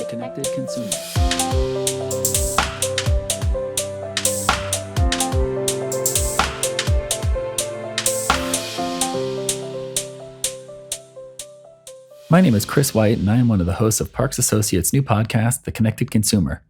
connected consumer. My name is Chris White, and I am one of the hosts of Parks Associates' new podcast, The Connected Consumer.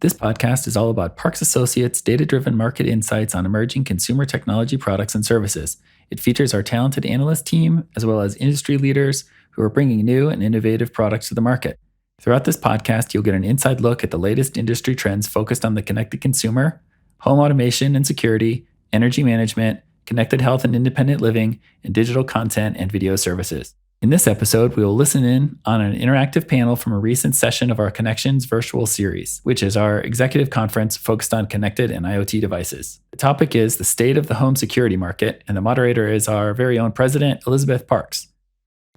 This podcast is all about Parks Associates' data-driven market insights on emerging consumer technology products and services. It features our talented analyst team, as well as industry leaders who are bringing new and innovative products to the market. Throughout this podcast, you'll get an inside look at the latest industry trends focused on the connected consumer, home automation and security, energy management, connected health and independent living, and digital content and video services. In this episode, we will listen in on an interactive panel from a recent session of our Connections virtual series, which is our executive conference focused on connected and IoT devices. The topic is the state of the home security market, and the moderator is our very own president, Elizabeth Parks.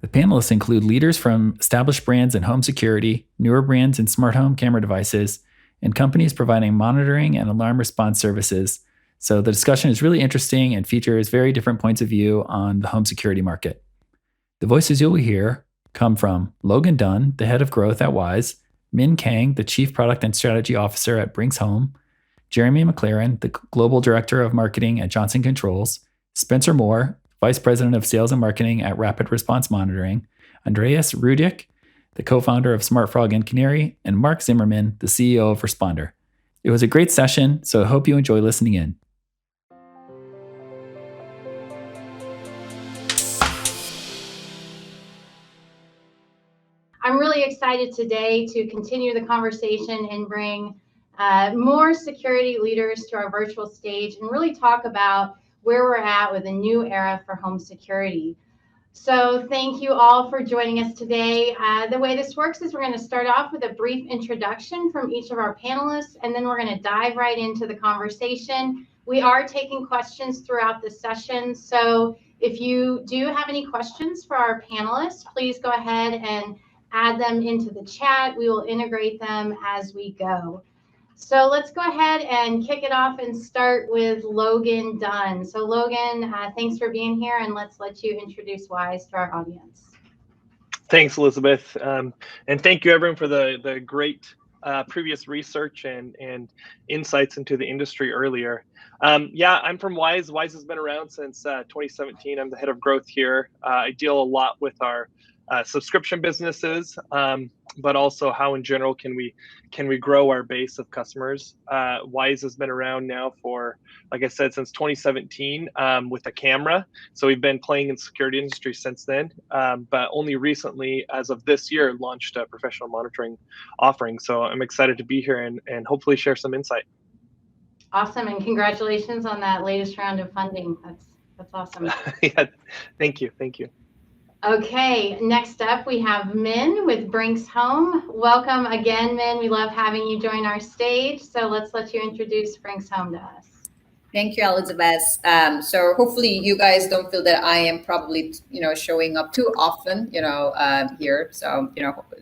The panelists include leaders from established brands in home security, newer brands in smart home camera devices, and companies providing monitoring and alarm response services. So the discussion is really interesting and features very different points of view on the home security market. The voices you'll hear come from Logan Dunn, the head of growth at Wyze, Men Kang, the chief product and strategy officer at Brinks Home, Jeremy McLerran, the global director of marketing at Johnson Controls, Spencer Moore, vice president of sales and marketing at Rapid Response Monitoring, Andreas Rudyk, the co-founder of Smartfrog and Canary, and Mark Zimmerman, the CEO of Responder. It was a great session, so I hope you enjoy listening in. I'm really excited today to continue the conversation and bring more security leaders to our virtual stage and really talk about where we're at with a new era for home security. So thank you all for joining us today. The way this works is we're going to start off with a brief introduction from each of our panelists, and then we're going to dive right into the conversation. We are taking questions throughout the session, so if you do have any questions for our panelists, please go ahead and add them into the chat. We will integrate them as we go. So let's go ahead and kick it off and start with Logan Dunn. So Logan, thanks for being here, and let's let you introduce Wyze to our audience. Thanks, Elizabeth. And thank you everyone for the great previous research and insights into the industry earlier. Yeah, I'm from Wyze. Wyze has been around since 2017. I'm the head of growth here. I deal a lot with our subscription businesses, but also how in general can we grow our base of customers. Wyze has been around now for, like I said, since 2017 with a camera. So we've been playing in the security industry since then, but only recently, as of this year, launched a professional monitoring offering. So I'm excited to be here and hopefully share some insight. Awesome, and congratulations on that latest round of funding. That's awesome. Yeah, thank you. Okay, next up we have Men with Brinks Home. Welcome again, Men. We love having you join our stage. So let's let you introduce Brinks Home to us. Thank you, Elizabeth. So hopefully you guys don't feel that I am probably, showing up too often, here. So,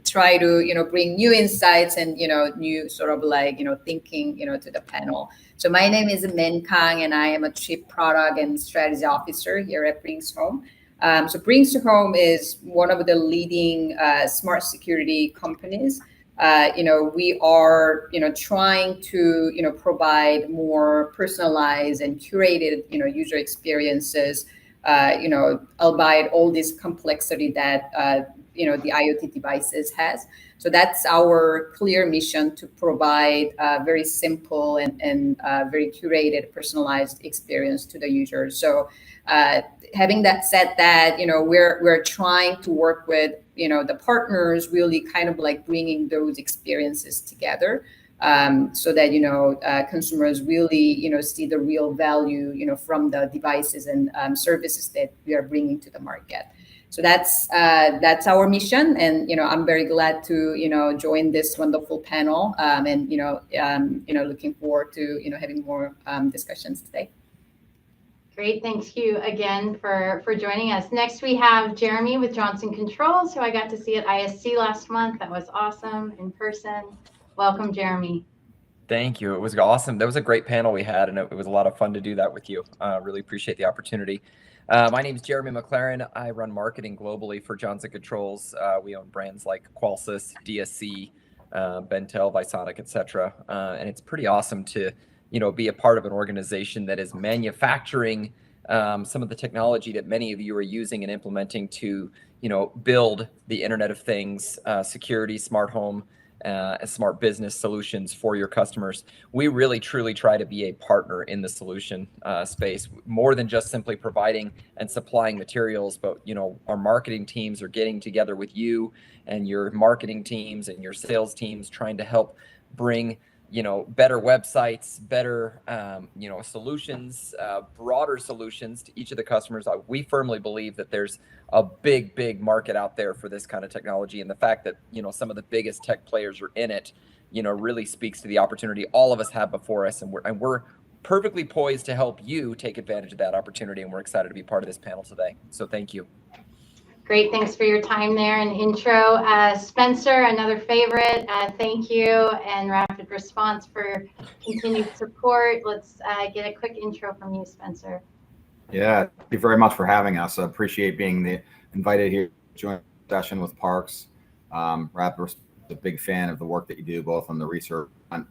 try to, bring new insights and, new sort of like, thinking, to the panel. So my name is Men Kang, and I am a chief product and strategy officer here at Brinks Home. So Brinks to Home is one of the leading smart security companies. We are, trying to, provide more personalized and curated, user experiences, albeit all this complexity that, the IoT devices has. So that's our clear mission, to provide a very simple and very curated, personalized experience to the user. So having that said that, we're trying to work with, the partners, really kind of like bringing those experiences together so that, consumers really, see the real value, from the devices and services that we are bringing to the market. So that's our mission, and I'm very glad to join this wonderful panel, and looking forward to having more discussions today. Great, thank you again for joining us. Next we have Jeremy with Johnson Controls, who I got to see at ISC last month. That was awesome in person. Welcome, Jeremy. Thank you. It was awesome. That was a great panel we had, and it was a lot of fun to do that with you. Really appreciate the opportunity. My name is Jeremy McLerran. I run marketing globally for Johnson Controls. We own brands like Qualsys, DSC, Bentel, Visonic, etc. And it's pretty awesome to, be a part of an organization that is manufacturing some of the technology that many of you are using and implementing to, build the Internet of Things, security, smart home, smart business solutions for your customers. We really truly try to be a partner in the solution space, more than just simply providing and supplying materials, but our marketing teams are getting together with you and your marketing teams and your sales teams, trying to help bring better websites, better solutions, broader solutions to each of the customers. We firmly believe that there's a big market out there for this kind of technology, and the fact that some of the biggest tech players are in it really speaks to the opportunity all of us have before us, and we're perfectly poised to help you take advantage of that opportunity, and we're excited to be part of this panel today. So thank you. Great, thanks for your time there and intro. Spencer, another favorite, thank you, and Rapid Response for continued support. Let's get a quick intro from you, Spencer. Yeah, thank you very much for having us. I appreciate being invited here to join the session with Parks. Rapid Response is a big fan of the work that you do, both on the research front,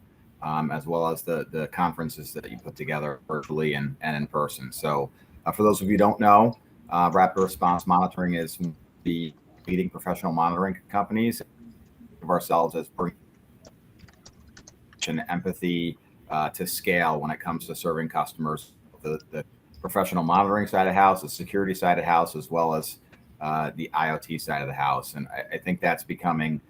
as well as the conferences that you put together virtually and in person. So for those of you who don't know, Rapid Response Monitoring is the leading professional monitoring companies of ourselves as bringing empathy to scale when it comes to serving customers, the professional monitoring side of the house, the security side of the house, as well as the IoT side of the house. And I think that's becoming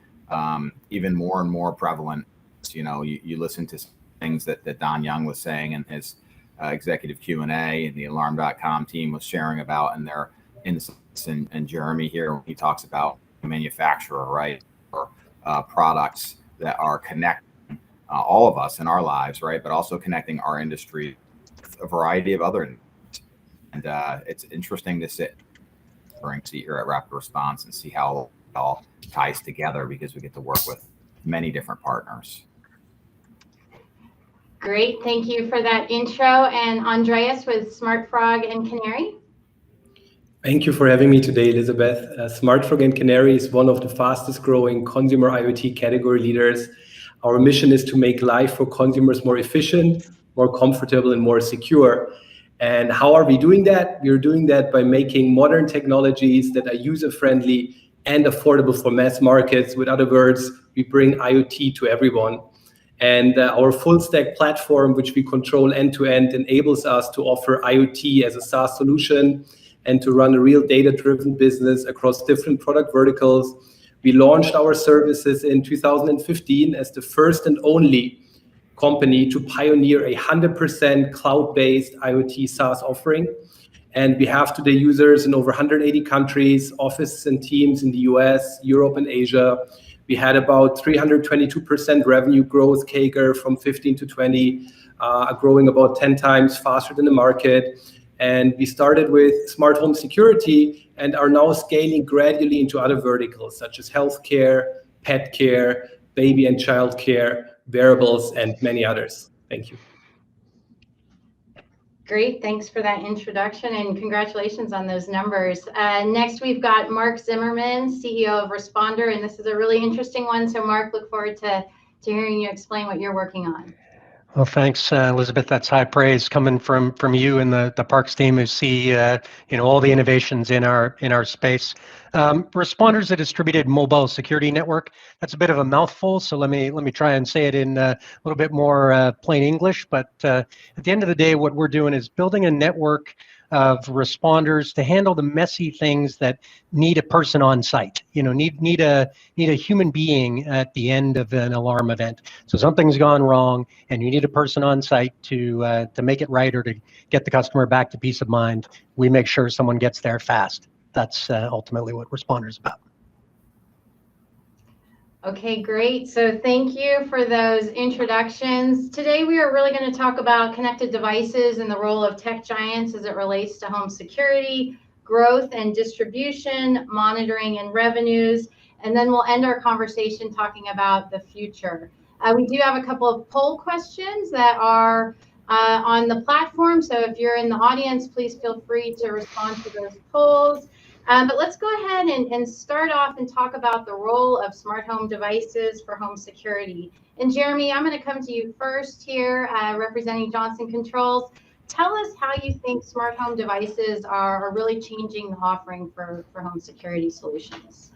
even more and more prevalent. You listen to things that Don Young was saying in his executive Q&A, and the alarm.com team was sharing about in their insights, and Jeremy here, when he talks about manufacturer, right, or products that are connecting all of us in our lives, right, but also connecting our industry with a variety of other industries. And it's interesting to sit here at Rapid Response and see how it all ties together, because we get to work with many different partners. Great, thank you for that intro. And Andreas with Smartfrog and Canary. Thank you for having me today, Elizabeth. Smartfrog and Canary is one of the fastest growing consumer IoT category leaders. Our mission is to make life for consumers more efficient, more comfortable, and more secure. And how are we doing that? We're doing that by making modern technologies that are user-friendly and affordable for mass markets. With other words, we bring IoT to everyone. And our full stack platform, which we control end to end, enables us to offer IoT as a SaaS solution and to run a real data-driven business across different product verticals. We launched our services in 2015 as the first and only company to pioneer a 100% cloud-based IoT SaaS offering. And we have today users in over 180 countries, offices and teams in the US, Europe, and Asia. We had about 322% revenue growth CAGR from 15 to 20, growing about 10 times faster than the market. And we started with smart home security and are now scaling gradually into other verticals such as healthcare, pet care, baby and child care, wearables, and many others. Thank you. Great, thanks for that introduction and congratulations on those numbers. Next, we've got Mark Zimmerman, CEO of Responder, and this is a really interesting one. So Mark, look forward to hearing you explain what you're working on. Well, thanks, Elizabeth. That's high praise coming from you and the Parks team, who see all the innovations in our space. Responder's a distributed mobile security network. That's a bit of a mouthful, so let me try and say it in a little bit more plain English. But at the end of the day, what we're doing is building a network of responders to handle the messy things that need a person on site. Need a human being at the end of an alarm event. So something's gone wrong, and you need a person on site to make it right or to get the customer back to peace of mind. We make sure someone gets there fast. That's ultimately what Responder's about. Okay, great. So thank you for those introductions. Today, we are really going to talk about connected devices and the role of tech giants as it relates to home security, growth and distribution, monitoring and revenues, and then we'll end our conversation talking about the future. We do have a couple of poll questions that are on the platform. So if you're in the audience, please feel free to respond to those polls. But let's go ahead and start off and talk about the role of smart home devices for home security. And Jeremy, I'm going to come to you first here, representing Johnson Controls. Tell us how you think smart home devices are really changing the offering for home security solutions.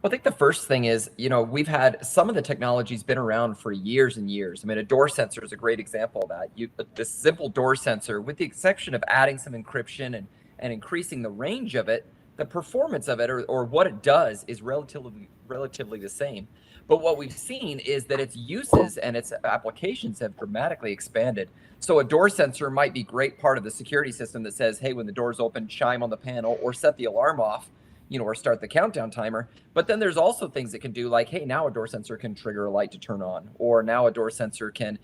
Well, I think the first thing is, we've had some of the technology's been around for years and years. I mean, a door sensor is a great example of that. This simple door sensor, with the exception of adding some encryption and increasing the range of it, the performance of it or what it does is relatively the same. But what we've seen is that its uses and its applications have dramatically expanded. So a door sensor might be a great part of the security system that says, hey, when the door's open, chime on the panel or set the alarm off, or start the countdown timer. But then there's also things it can do like, hey, now a door sensor can trigger a light to turn on, or now a door sensor can,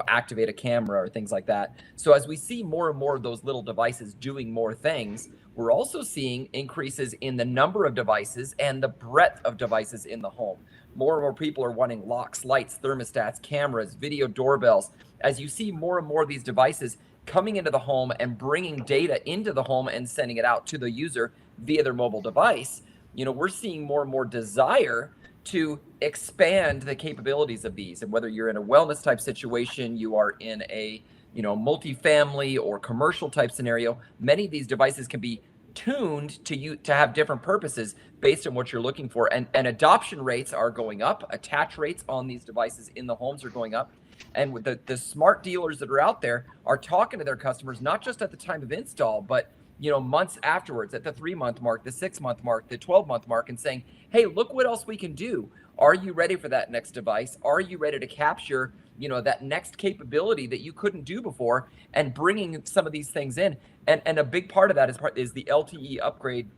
activate a camera or things like that. So as we see more and more of those little devices doing more things, we're also seeing increases in the number of devices and the breadth of devices in the home. More and more people are wanting locks, lights, thermostats, cameras, video doorbells. As you see more and more of these devices coming into the home and bringing data into the home and sending it out to the user via their mobile device, we're seeing more and more desire to expand the capabilities of these. And whether you're in a wellness type situation, you are in a multifamily or commercial type scenario, many of these devices can be tuned to have different purposes based on what you're looking for. And adoption rates are going up. Attach rates on these devices in the homes are going up. And with the smart dealers that are out there are talking to their customers, not just at the time of install, but months afterwards, at the 3-month mark, the 6-month mark, the 12-month mark, and saying, hey, look what else we can do. Are you ready for that next device? Are you ready to capture, that next capability that you couldn't do before, and bringing some of these things in? And a big part of that is the LTE upgrade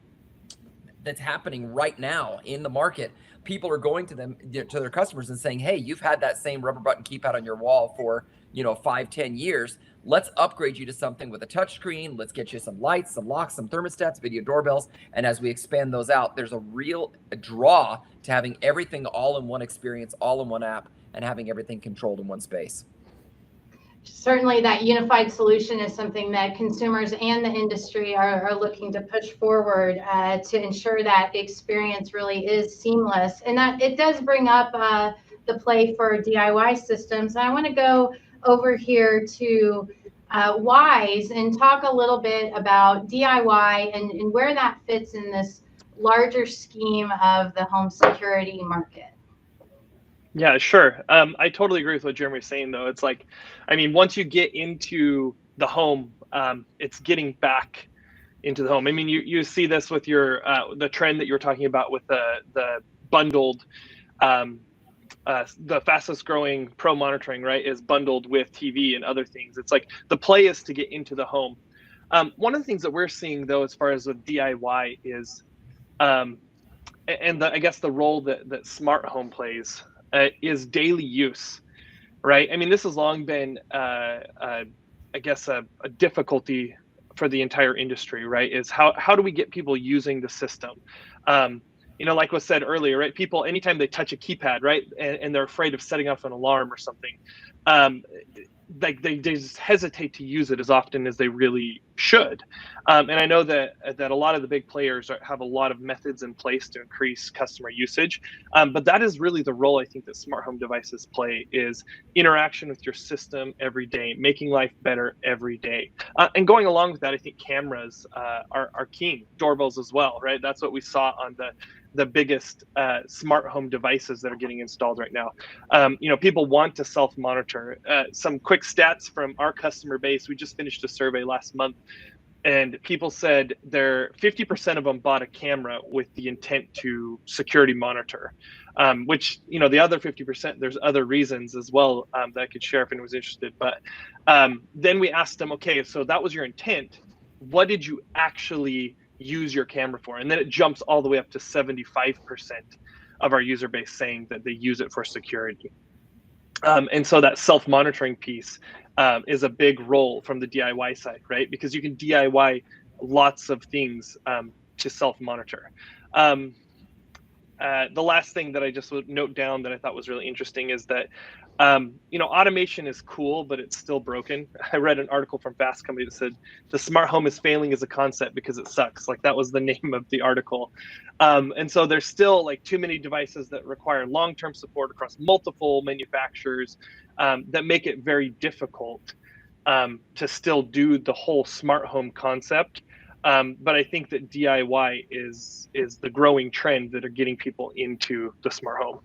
that's happening right now in the market. People are going to their customers and saying, hey, you've had that same rubber button keypad on your wall for 5-10 years. Let's upgrade you to something with a touchscreen. Let's get you some lights, some locks, some thermostats, video doorbells. And as we expand those out, there's a real draw to having everything all in one experience, all in one app, and having everything controlled in one space. Certainly that unified solution is something that consumers and the industry are looking to push forward to ensure that the experience really is seamless. And that it does bring up the play for DIY systems. And I want to go over here to Wyze and talk a little bit about DIY and where that fits in this larger scheme of the home security market. Yeah, sure. I totally agree with what Jeremy's saying, though. It's like, once you get into the home, it's getting back into the home. You see this with your the trend that you were talking about with the bundled, the fastest growing pro monitoring, right, is bundled with TV and other things. It's like the play is to get into the home. One of the things that we're seeing, though, as far as with DIY is, I guess the role that smart home plays is daily use, right? This has long been, I guess, a difficulty for the entire industry, right? Is how do we get people using the system? Like was said earlier, right? People, anytime they touch a keypad, right, and they're afraid of setting off an alarm or something, like they just hesitate to use it as often as they really should. And I know that a lot of the big players have a lot of methods in place to increase customer usage. But that is really the role I think that smart home devices play, is interaction with your system every day, making life better every day. And going along with that, I think cameras are key, doorbells as well, right? That's what we saw on the biggest smart home devices that are getting installed right now. People want to self-monitor. Some quick stats from our customer base. We just finished a survey last month, and people said 50% of them bought a camera with the intent to security monitor, which, the other 50%, there's other reasons as well that I could share if anyone was interested. But then we asked them, okay, so that was your intent. What did you actually use your camera for? And then it jumps all the way up to 75% of our user base saying that they use it for security. And so that self-monitoring piece is a big role from the DIY side, right? Because you can DIY lots of things to self-monitor. The last thing that I just would note down that I thought was really interesting is that Automation is cool, but it's still broken. I read an article from Fast Company that said the smart home is failing as a concept because it sucks. Like, that was the name of the article. And so there's still like too many devices that require long-term support across multiple manufacturers that make it very difficult to still do the whole smart home concept. But I think that DIY is the growing trend that are getting people into the smart home.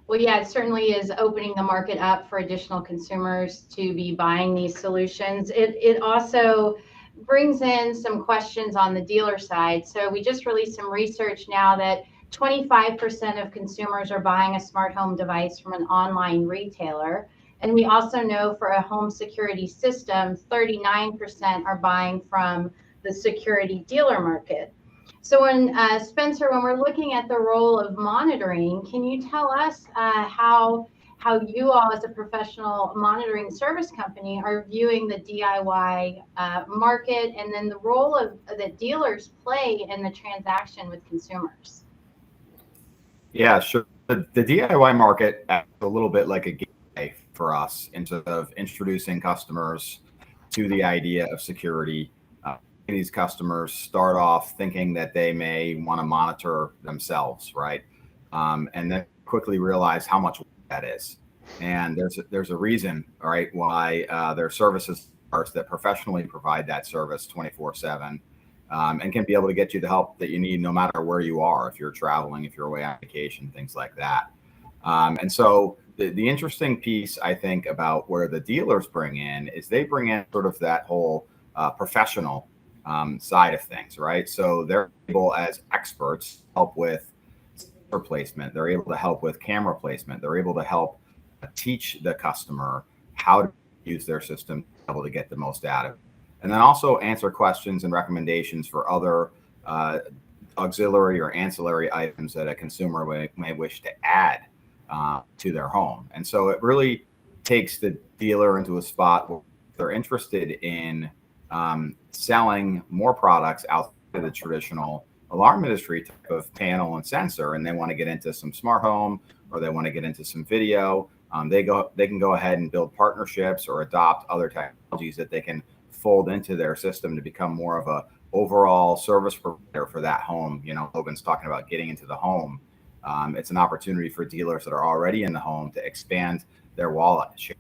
Well, yeah, it certainly is opening the market up for additional consumers to be buying these solutions. It also brings in some questions on the dealer side. So we just released some research now that 25% of consumers are buying a smart home device from an online retailer. And we also know for a home security system, 39% are buying from the security dealer market. So when Spencer, when we're looking at the role of monitoring, can you tell us how you all as a professional monitoring service company are viewing the DIY market, and then the role of that dealers play in the transaction with consumers? Yeah, sure. The DIY market acts a little bit like a gateway for us instead of introducing customers to the idea of security. These customers start off thinking that they may want to monitor themselves, right? And then quickly realize how much that is. And there's a reason, right, why there are services that professionally provide that service 24/7 and can be able to get you the help that you need no matter where you are, if you're traveling, if you're away on vacation, things like that. And so the interesting piece, I think, about where the dealers bring in is they bring in sort of that whole professional side of things, right? So they're able, as experts, help with placement. They're able to help with camera placement. They're able to help teach the customer how to use their system to be able to get the most out of it. And then also answer questions and recommendations for other auxiliary or ancillary items that a consumer may wish to add to their home. And so it really takes the dealer into a spot where they're interested in selling more products outside of the traditional alarm industry type of panel and sensor, and they want to get into some smart home, or they want to get into some video. They can go ahead and build partnerships or adopt other technologies that they can fold into their system to become more of a overall service provider for that home. Logan's talking about getting into the home. It's an opportunity for dealers that are already in the home to expand their wallet share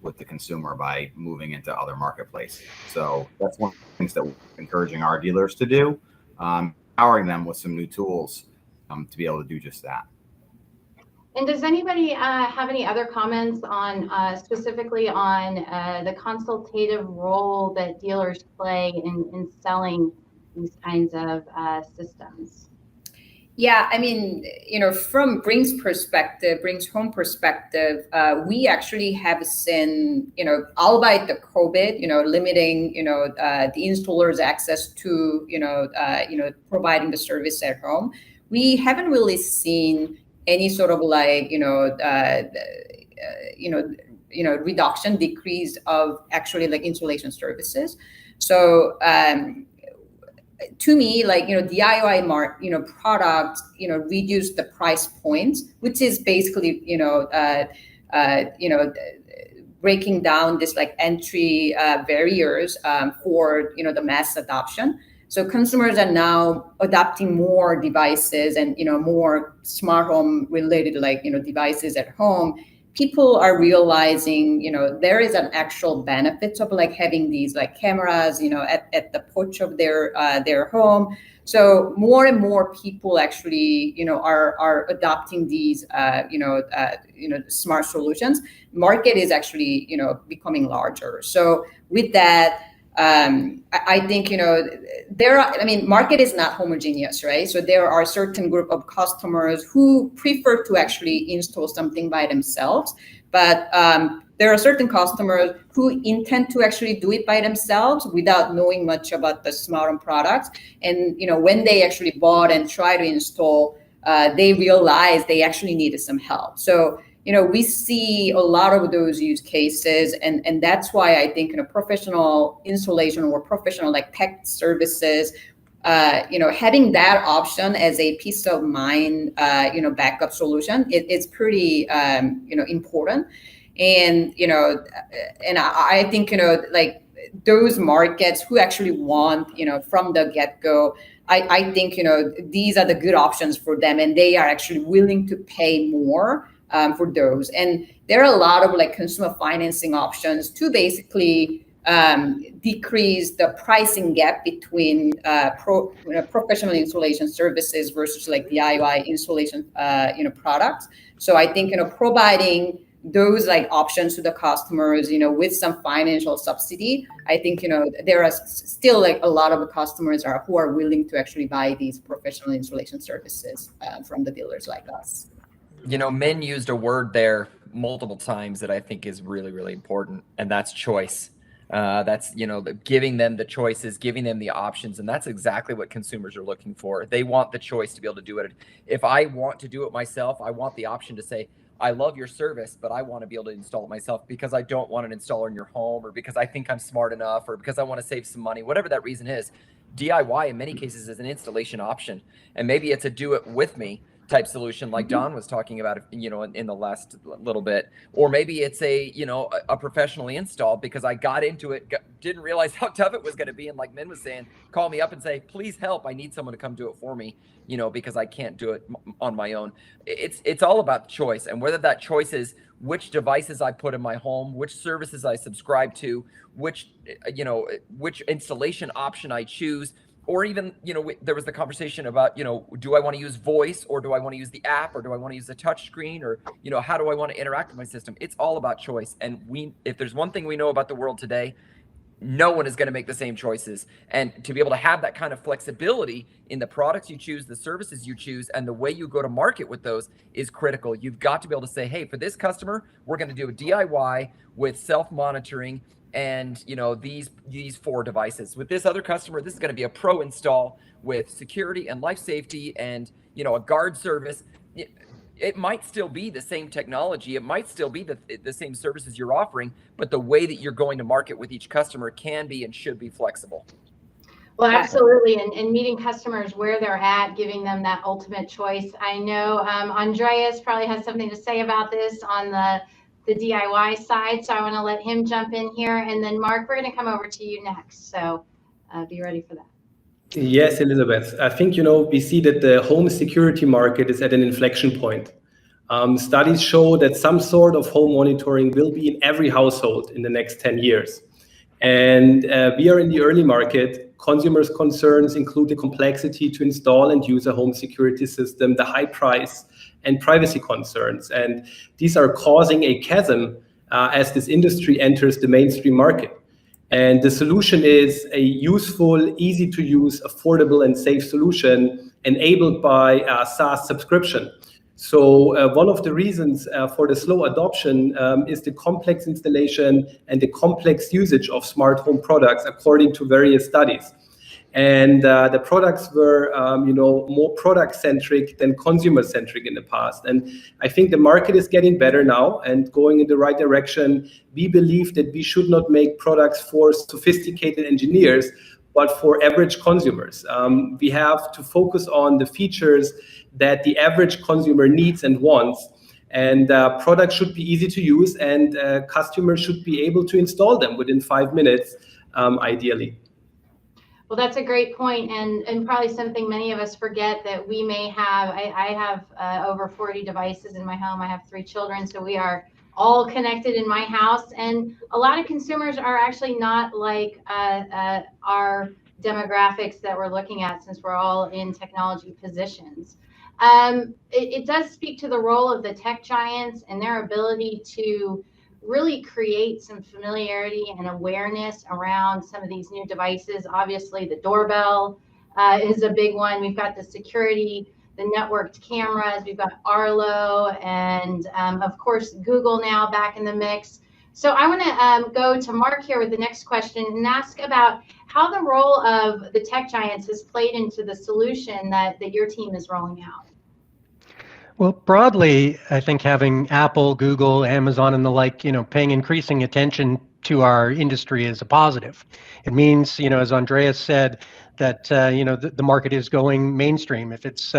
with the consumer by moving into other marketplaces. So that's one of the things that we're encouraging our dealers to do, empowering them with some new tools to be able to do just that. And does anybody have any other comments on specifically on the consultative role that dealers play in selling these kinds of systems? Yeah, I mean, from Brinks perspective, Brinks home perspective, we actually have seen, albeit the COVID, limiting, the installers' access to, providing the service at home. We haven't really seen any sort of like, reduction, decrease of actually like installation services. So, to me, like, DIY product, reduce the price points, which is basically, breaking down this like entry barriers for, the mass adoption. So consumers are now adopting more devices and, more smart home related, like, devices at home. People are realizing, there is an actual benefit of like having these like cameras, at the porch of their home. So more and more people actually, are adopting these, smart solutions. Market is actually, becoming larger. So with that, I think, market is not homogeneous, right? So there are certain group of customers who prefer to actually install something by themselves, but there are certain customers who intend to actually do it by themselves without knowing much about the smart home products. And, when they actually bought and try to install, they realize they actually needed some help. So, we see a lot of those use cases, and that's why I think professional installation or professional like tech services having that option as a peace of mind, backup solution, it's pretty, important. And, and I think, like those markets who actually want, from the get-go, I think, these are the good options for them, and they are actually willing to pay more for those. And there are a lot of like consumer financing options to basically decrease the pricing gap between professional installation services versus like DIY installation products. So I think providing those like options to the customers, with some financial subsidy, I think there are still like a lot of customers who are willing to actually buy these professional installation services from the dealers like us. Men used a word there multiple times that I think is really, really important, and that's choice. That's giving them the choices, giving them the options, and that's exactly what consumers are looking for. They want the choice to be able to do it. If I want to do it myself, I want the option to say, I love your service, but I want to be able to install it myself because I don't want an installer in your home, or because I think I'm smart enough, or because I want to save some money, whatever that reason is. DIY in many cases is an installation option, and maybe it's a do it with me type solution like Don was talking about, in the last little bit, or maybe it's a professionally installed because I got into it, didn't realize how tough it was going to be, and like Min was saying, call me up and say, please help, I need someone to come do it for me, because I can't do it on my own. It's all about choice, and whether that choice is which devices I put in my home, which services I subscribe to, which installation option I choose. Or even, there was the conversation about, do I want to use voice, or do I want to use the app, or do I want to use the touch screen, or, how do I want to interact with my system? It's all about choice. And if there's one thing we know about the world today, no one is going to make the same choices. And to be able to have that kind of flexibility in the products you choose, the services you choose, and the way you go to market with those is critical. You've got to be able to say, hey, for this customer, we're going to do a DIY with self-monitoring and these 4 devices. With this other customer, this is going to be a pro install with security and life safety and a guard service. It might still be the same technology, it might still be the same services you're offering, but the way that you're going to market with each customer can be and should be flexible. Well, absolutely, and meeting customers where they're at, giving them that ultimate choice. I know Andreas probably has something to say about this on the DIY side, so I want to let him jump in here, and then Mark, we're going to come over to you next, so be ready for that. Yes, Elizabeth. I think we see that the home security market is at an inflection point. Studies show that some sort of home monitoring will be in every household in the next 10 years. And we are in the early market. Consumers' concerns include the complexity to install and use a home security system, the high price, and privacy concerns. And these are causing a chasm as this industry enters the mainstream market. And the solution is a useful, easy to use, affordable, and safe solution enabled by a SaaS subscription. So one of the reasons for the slow adoption is the complex installation and the complex usage of smart home products, according to various studies. And the products were, more product-centric than consumer-centric in the past. And I think the market is getting better now and going in the right direction. We believe that we should not make products for sophisticated engineers, but for average consumers. We have to focus on the features that the average consumer needs and wants. And products should be easy to use, and customers should be able to install them within 5 minutes, ideally. Well, that's a great point, and probably something many of us forget that we may have. I have over 40 devices in my home. I have 3 children, so we are all connected in my house. And a lot of consumers are actually not like our demographics that we're looking at, since we're all in technology positions. It does speak to the role of the tech giants and their ability to really create some familiarity and awareness around some of these new devices. Obviously, the doorbell is a big one. We've got the security, the networked cameras, we've got Arlo, and of course, Google now back in the mix. So I want to go to Mark here with the next question and ask about how the role of the tech giants has played into the solution that your team is rolling out. Well, broadly, I think having Apple, Google, Amazon, and the like, paying increasing attention to our industry is a positive. It means, as Andreas said, that the market is going mainstream. If it's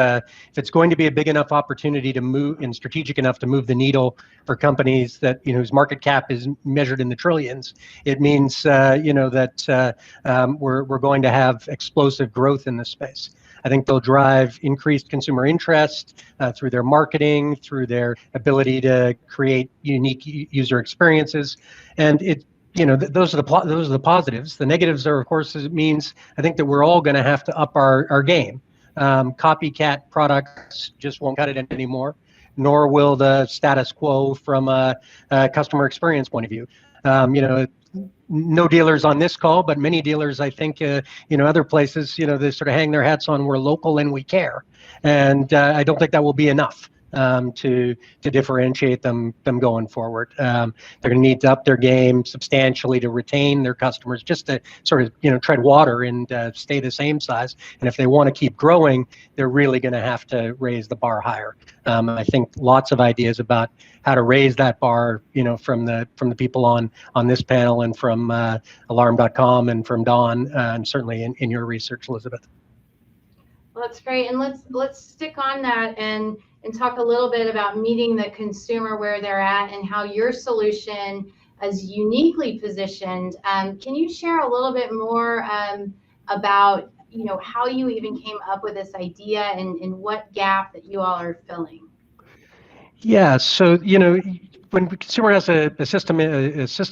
going to be a big enough opportunity to move and strategic enough to move the needle for companies that whose market cap is measured in the trillions, it means that we're going to have explosive growth in this space. I think they'll drive increased consumer interest through their marketing, through their ability to create unique user experiences, and those are the positives. The negatives are, of course, it means I think that we're all going to have to up our game. Copycat products just won't cut it anymore, nor will the status quo from a customer experience point of view. No dealers on this call, but many dealers, I think, other places, they sort of hang their hats on we're local and we care, and I don't think that will be enough to differentiate them going forward. They're going to need to up their game substantially to retain their customers, just to sort of tread water and stay the same size. And if they want to keep growing, they're really going to have to raise the bar higher. I think lots of ideas about how to raise that bar, from the people on this panel and from Alarm.com and from Dunn, and certainly in your research, Elizabeth. Well, that's great, and let's stick on that and talk a little bit about meeting the consumer where they're at and how your solution is uniquely positioned. Can you share a little bit more about how you even came up with this idea and what gap that you all are filling? Yeah, so when the consumer has a system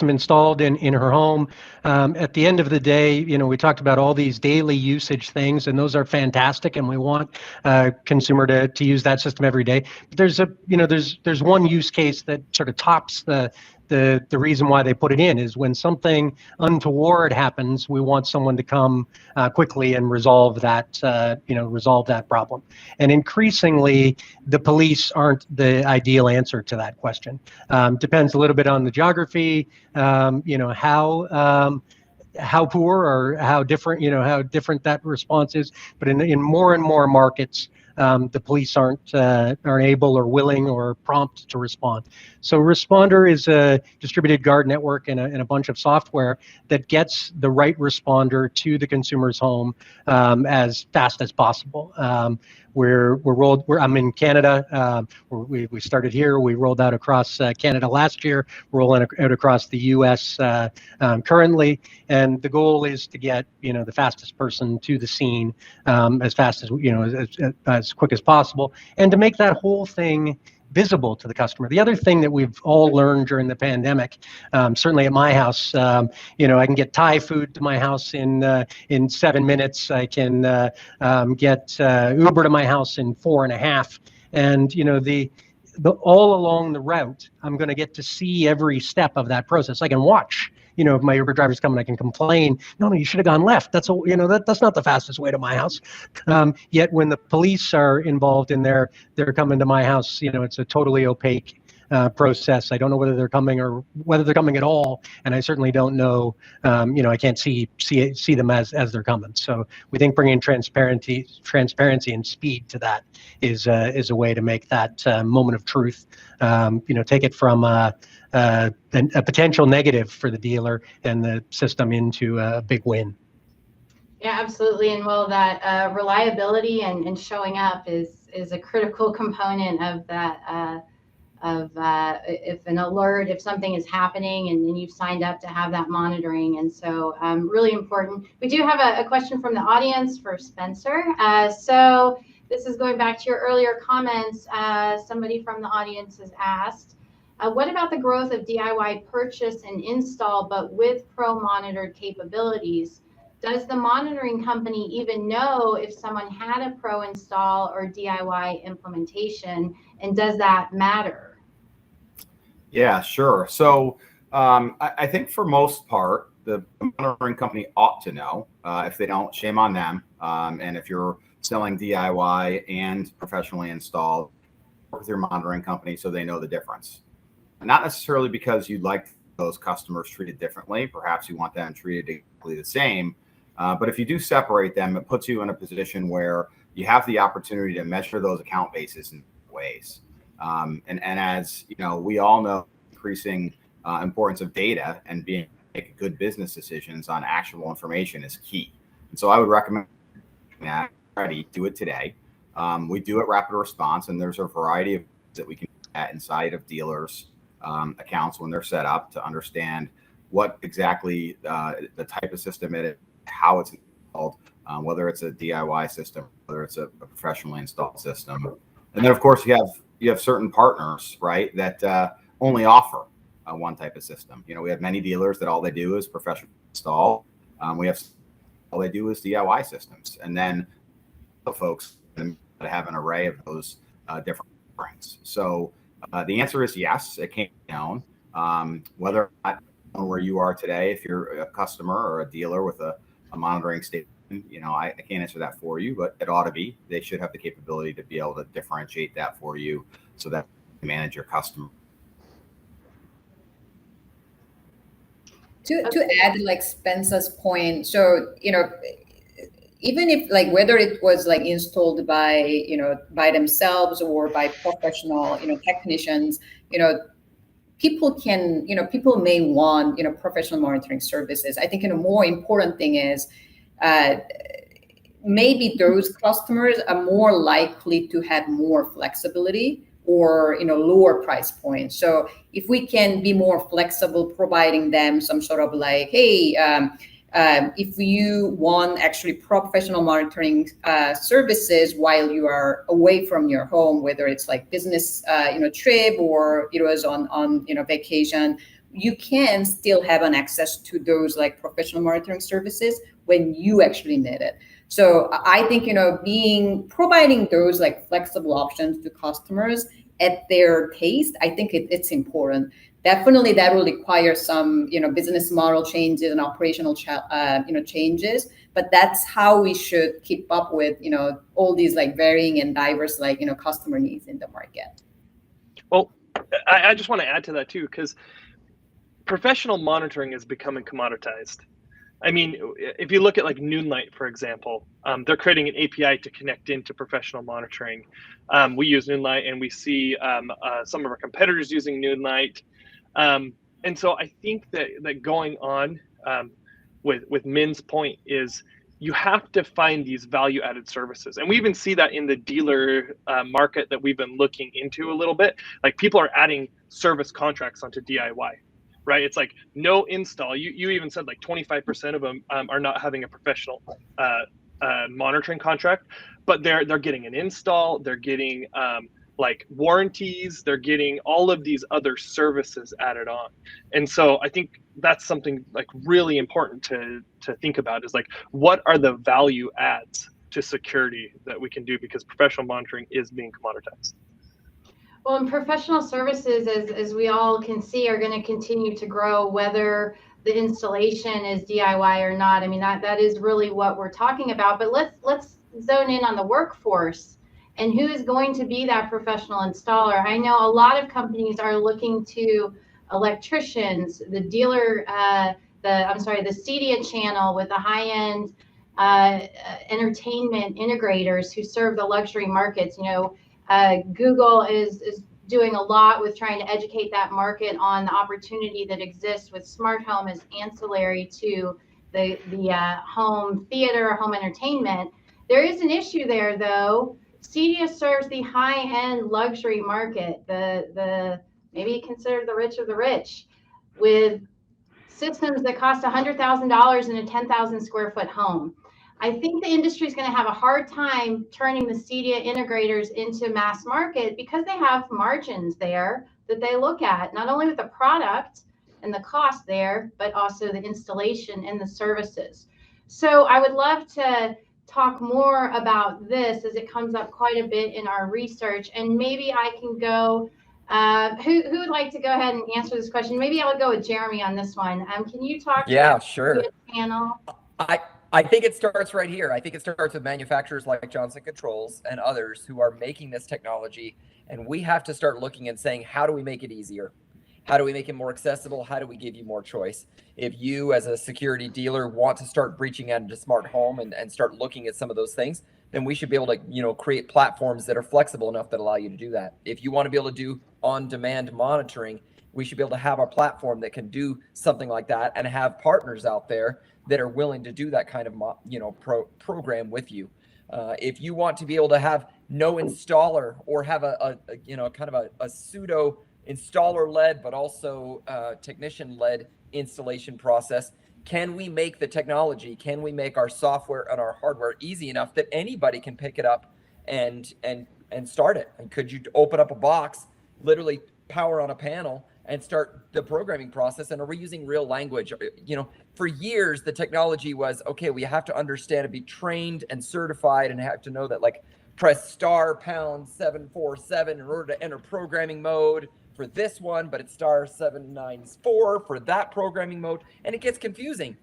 installed in her home, at the end of the day, we talked about all these daily usage things, and those are fantastic, and we want consumer to use that system every day. But there's one use case that sort of tops the reason why they put it in is when something untoward happens, we want someone to come quickly and resolve that problem. And increasingly, the police aren't the ideal answer to that question. Depends a little bit on the geography, how poor or how different that response is. But in more and more markets, the police aren't able or willing or prompt to respond. So Responder is a distributed guard network and a bunch of software that gets the right responder to the consumer's home as fast as possible. I'm in Canada. We started here. We rolled out across Canada last year. We're rolling out across the U.S. Currently, and the goal is to get the fastest person to the scene as fast as quick as possible, and to make that whole thing visible to the customer. The other thing that we've all learned during the pandemic, certainly at my house, I can get Thai food to my house in 7 minutes. I can get Uber to my house in 4.5. And all along the route, I'm going to get to see every step of that process. I can watch. If my Uber driver's coming, I can complain. No, you should have gone left. That's that's not the fastest way to my house. Yet when the police are involved in they're coming to my house, it's a totally opaque process. I don't know whether they're coming or whether they're coming at all, and I certainly don't know. I can't see them as they're coming. So we think bringing transparency and speed to that is a way to make that moment of truth. Take it from a potential negative for the dealer and the system into a big win. Yeah, absolutely. And that reliability and showing up is a critical component of that. If something is happening and then you've signed up to have that monitoring. And so really important. We do have a question from the audience for Spencer. So this is going back to your earlier comments. Somebody from the audience has asked, what about the growth of DIY purchase and install, but with pro monitored capabilities? Does the monitoring company even know if someone had a pro install or DIY implementation, and does that matter? Yeah, sure. So I think for most part, the monitoring company ought to know. If they don't, shame on them. And if you're selling DIY and professionally installed, work with your monitoring company so they know the difference. Not necessarily because you'd like those customers treated differently. Perhaps you want them treated exactly the same. But if you do separate them, it puts you in a position where you have the opportunity to measure those account bases in ways. And as we all know, increasing importance of data and making good business decisions on actionable information is key. And so I would recommend that already, do it today. We do it rapid response, and there's a variety of that we can do that inside of dealers' accounts when they're set up to understand what exactly the type of system it is, how it's installed, whether it's a DIY system, whether it's a professionally installed system. And then, of course, you have certain partners, right, that only offer one type of system. We have many dealers that all they do is professional install. We have all they do is DIY systems, and then the folks that have an array of those different offerings. So the answer is yes, it can be known. Whether or not where you are today, if you're a customer or a dealer with a monitoring station, I can't answer that for you, but it ought to be. They should have the capability to be able to differentiate that for you so that you manage your customer. To add like Spencer's point, so even if like whether it was like installed by by themselves or by professional technicians, people can people may want professional monitoring services. I think a more important thing is maybe those customers are more likely to have more flexibility or lower price points. So if we can be more flexible, providing them some sort of like, hey, if you want actually professional monitoring services while you are away from your home, whether it's like business trip or it was on vacation, you can still have an access to those like professional monitoring services when you actually need it. So I think, providing those like flexible options to customers at their taste, I think it's important. Definitely that will require some, business model changes and operational, changes, but that's how we should keep up with, all these like varying and diverse, like, customer needs in the market. Well, I just want to add to that too, because professional monitoring is becoming commoditized. I mean, if you look at like Noonlight, for example, they're creating an API to connect into professional monitoring. We use Noonlight, and we see some of our competitors using Noonlight. And so I think that going on with Min's point is you have to find these value-added services. And we even see that in the dealer market that we've been looking into a little bit. Like people are adding service contracts onto DIY. Right, it's like no install. You even said like 25% of them are not having a professional monitoring contract, but they're getting an install. They're getting like warranties. They're getting all of these other services added on. And so I think that's something like really important to think about is like what are the value adds to security that we can do, because professional monitoring is being commoditized. Well, and professional services, as we all can see, are going to continue to grow, whether the installation is DIY or not. I mean, that is really what we're talking about. But let's zone in on the workforce and who is going to be that professional installer. I know a lot of companies are looking to electricians, the dealer, the CEDIA channel with the high-end entertainment integrators who serve the luxury markets. Google is doing a lot with trying to educate that market on the opportunity that exists with smart home as ancillary to the home theater, home entertainment. There is an issue there, though. CEDIA serves the high-end luxury market, the maybe considered the rich of the rich, with systems that cost $100,000 in a 10,000 square foot home. I think the industry is going to have a hard time turning the CEDIA integrators into mass market because they have margins there that they look at, not only with the product and the cost there, but also the installation and the services. So I would love to talk more about this as it comes up quite a bit in our research. And maybe I can go, who would like to go ahead and answer this question? Maybe I'll go with Jeremy on this one. Can you talk to sure. The panel? I think it starts right here. I think it starts with manufacturers like Johnson Controls and others who are making this technology. And we have to start looking and saying, how do we make it easier? How do we make it more accessible? How do we give you more choice? If you as a security dealer want to start breaching out into smart home and start looking at some of those things, then we should be able to, create platforms that are flexible enough that allow you to do that. If you want to be able to do on-demand monitoring, we should be able to have a platform that can do something like that and have partners out there that are willing to do that kind of, program with you. If you want to be able to have no installer or have a kind of a pseudo installer-led, but also technician-led installation process, can we make the technology, can we make our software and our hardware easy enough that anybody can pick it up and start it? And could you open up a box, literally power on a panel, and start the programming process? And are we using real language? For years, the technology was, okay, we have to understand and be trained and certified and have to know that, like, press star pound 747 in order to enter programming mode for this one, but it's star 794 for that programming mode. And it gets confusing.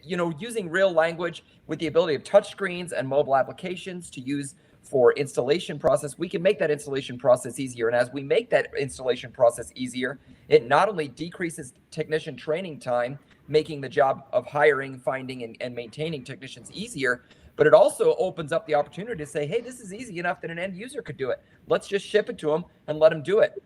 Using real language with the ability of touchscreens and mobile applications to use for installation process, we can make that installation process easier. And as we make that installation process easier, it not only decreases technician training time, making the job of hiring, finding, and maintaining technicians easier, but it also opens up the opportunity to say, hey, this is easy enough that an end user could do it. Let's just ship it to them and let them do it.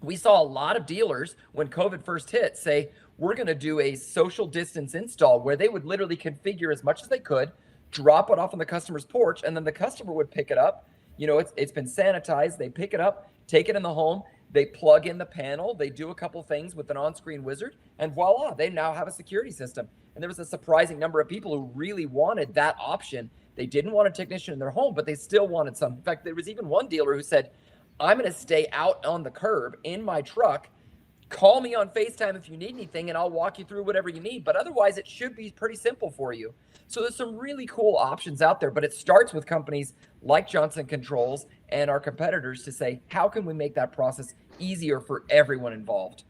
We saw a lot of dealers when COVID first hit say, we're going to do a social distance install, where they would literally configure as much as they could, drop it off on the customer's porch, and then the customer would pick it up. It's been sanitized. They pick it up, take it in the home, they plug in the panel, they do a couple things with an on-screen wizard, and voila, they now have a security system. And there was a surprising number of people who really wanted that option. They didn't want a technician in their home, but they still wanted some. In fact, there was even one dealer who said, I'm going to stay out on the curb in my truck. Call me on FaceTime if you need anything, and I'll walk you through whatever you need. But otherwise, it should be pretty simple for you. So there's some really cool options out there, but it starts with companies like Johnson Controls and our competitors to say, how can we make that process easier for everyone involved?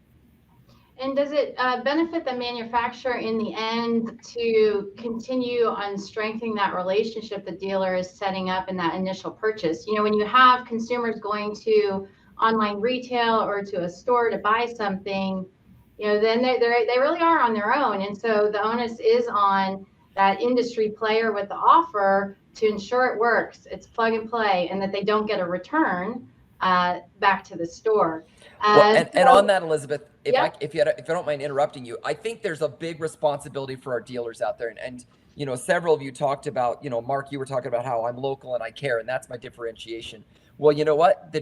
And does it benefit the manufacturer in the end to continue on strengthening that relationship the dealer is setting up in that initial purchase? When you have consumers going to online retail or to a store to buy something, then they really are on their own. And so the onus is on that industry player with the offer to ensure it works, it's plug and play, and that they don't get a return back to the store. And on that, Elizabeth, if you don't mind interrupting you, I think there's a big responsibility for our dealers out there. And several of you talked about, Mark, you were talking about how I'm local and I care, and that's my differentiation. Well, you know what? The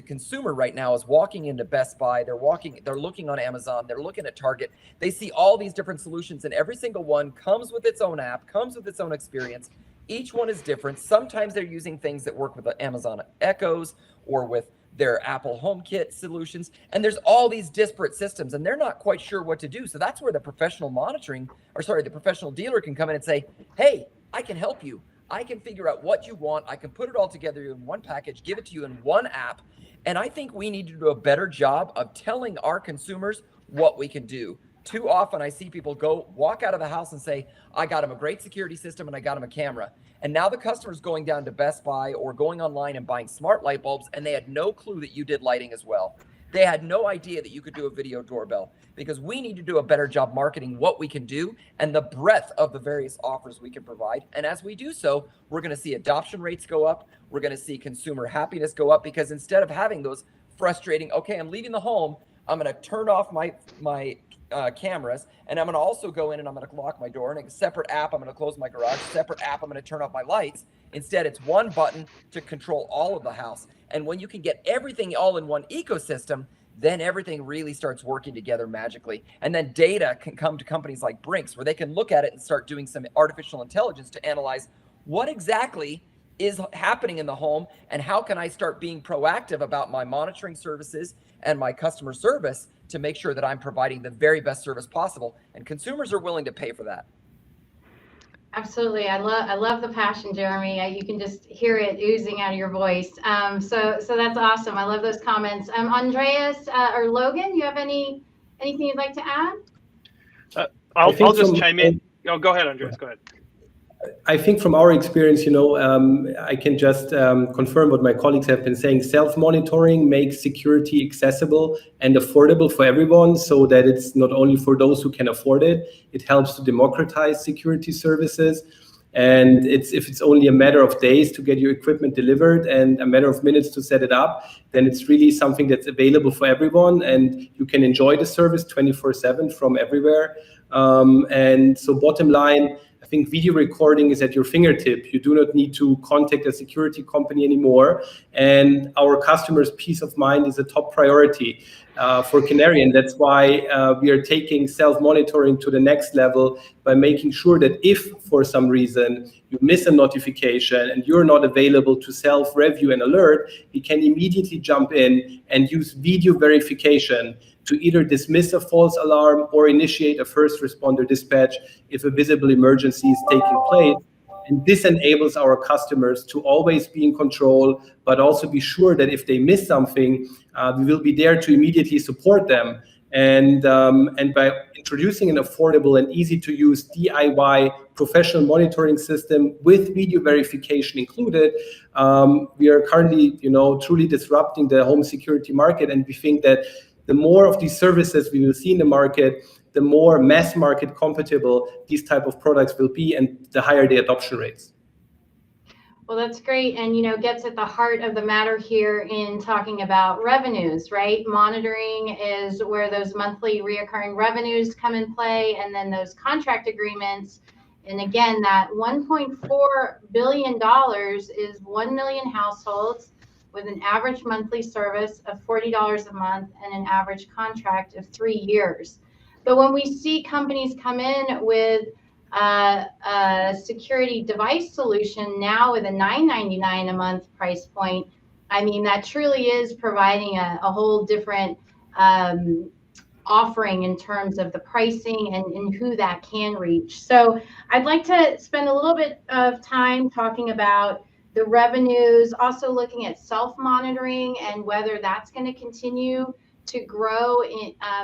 consumer right now is walking into Best Buy. They're looking on Amazon. They're looking at Target. They see all these different solutions, and every single one comes with its own app, comes with its own experience. Each one is different. Sometimes they're using things that work with the Amazon Echoes or with their Apple HomeKit solutions. And there's all these disparate systems, and they're not quite sure what to do. So that's where the professional dealer can come in and say, hey, I can help you. I can figure out what you want. I can put it all together in one package, give it to you in one app. And I think we need to do a better job of telling our consumers what we can do. Too often I see people walk out of the house and say, I got them a great security system and I got them a camera. And now the customer's going down to Best Buy or going online and buying smart light bulbs, and they had no clue that you did lighting as well. They had no idea that you could do a video doorbell, because we need to do a better job marketing what we can do and the breadth of the various offers we can provide. And as we do so, we're going to see adoption rates go up. We're going to see consumer happiness go up, because instead of having those frustrating, okay, I'm leaving the home, I'm going to turn off my cameras, and I'm going to also go in and I'm going to lock my door, and a separate app, I'm going to close my garage, separate app, I'm going to turn off my lights. Instead, it's one button to control all of the house. And when you can get everything all in one ecosystem, then everything really starts working together magically. And then data can come to companies like Brinks, where they can look at it and start doing some artificial intelligence to analyze what exactly is happening in the home, and how can I start being proactive about my monitoring services and my customer service to make sure that I'm providing the very best service possible. And consumers are willing to pay for that. Absolutely. I love the passion, Jeremy. You can just hear it oozing out of your voice. So that's awesome. I love those comments. Andreas or Logan, you have anything you'd like to add? I'll just chime in. Oh, go ahead, Andreas. Go ahead. I think from our experience, I can just confirm what my colleagues have been saying. Self-monitoring makes security accessible and affordable for everyone, so that it's not only for those who can afford it. It helps to democratize security services. And if it's only a matter of days to get your equipment delivered and a matter of minutes to set it up, then it's really something that's available for everyone, and you can enjoy the service 24/7 from everywhere. And so bottom line, I think video recording is at your fingertip. You do not need to contact a security company anymore. And our customers' peace of mind is a top priority for Canary. And that's why we are taking self-monitoring to the next level by making sure that if for some reason you miss a notification and you're not available to self-review and alert, we can immediately jump in and use video verification to either dismiss a false alarm or initiate a first responder dispatch if a visible emergency is taking place. And this enables our customers to always be in control, but also be sure that if they miss something, we will be there to immediately support them. And by introducing an affordable and easy to use DIY professional monitoring system with video verification included, we are currently, truly disrupting the home security market. And we think that the more of these services we will see in the market, the more mass market compatible these type of products will be, and the higher the adoption rates. Well, that's great, and gets at the heart of the matter here in talking about revenues, right? Monitoring is where those monthly reoccurring revenues come in play, and then those contract agreements. And again, that $1.4 billion is 1 million households with an average monthly service of $40 a month and an average contract of 3 years. But when we see companies come in with a security device solution now with a $9.99 a month price point, I mean, that truly is providing a whole different offering in terms of the pricing and who that can reach. So I'd like to spend a little bit of time talking about the revenues, also looking at self-monitoring and whether that's going to continue to grow,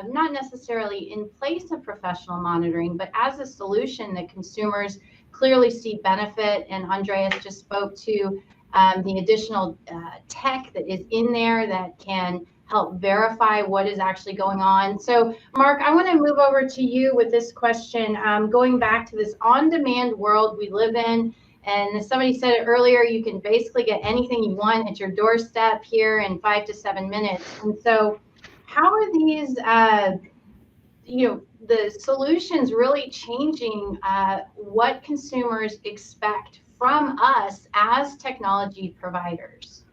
not necessarily in place of professional monitoring, but as a solution that consumers clearly see benefit. And Andreas just spoke to the additional tech that is in there that can help verify what is actually going on. So Mark, I want to move over to you with this question, going back to this on-demand world we live in. And as somebody said it earlier, you can basically get anything you want at your doorstep here in 5 to 7 minutes. And so how are these, the solutions really changing what consumers expect from us as technology providers?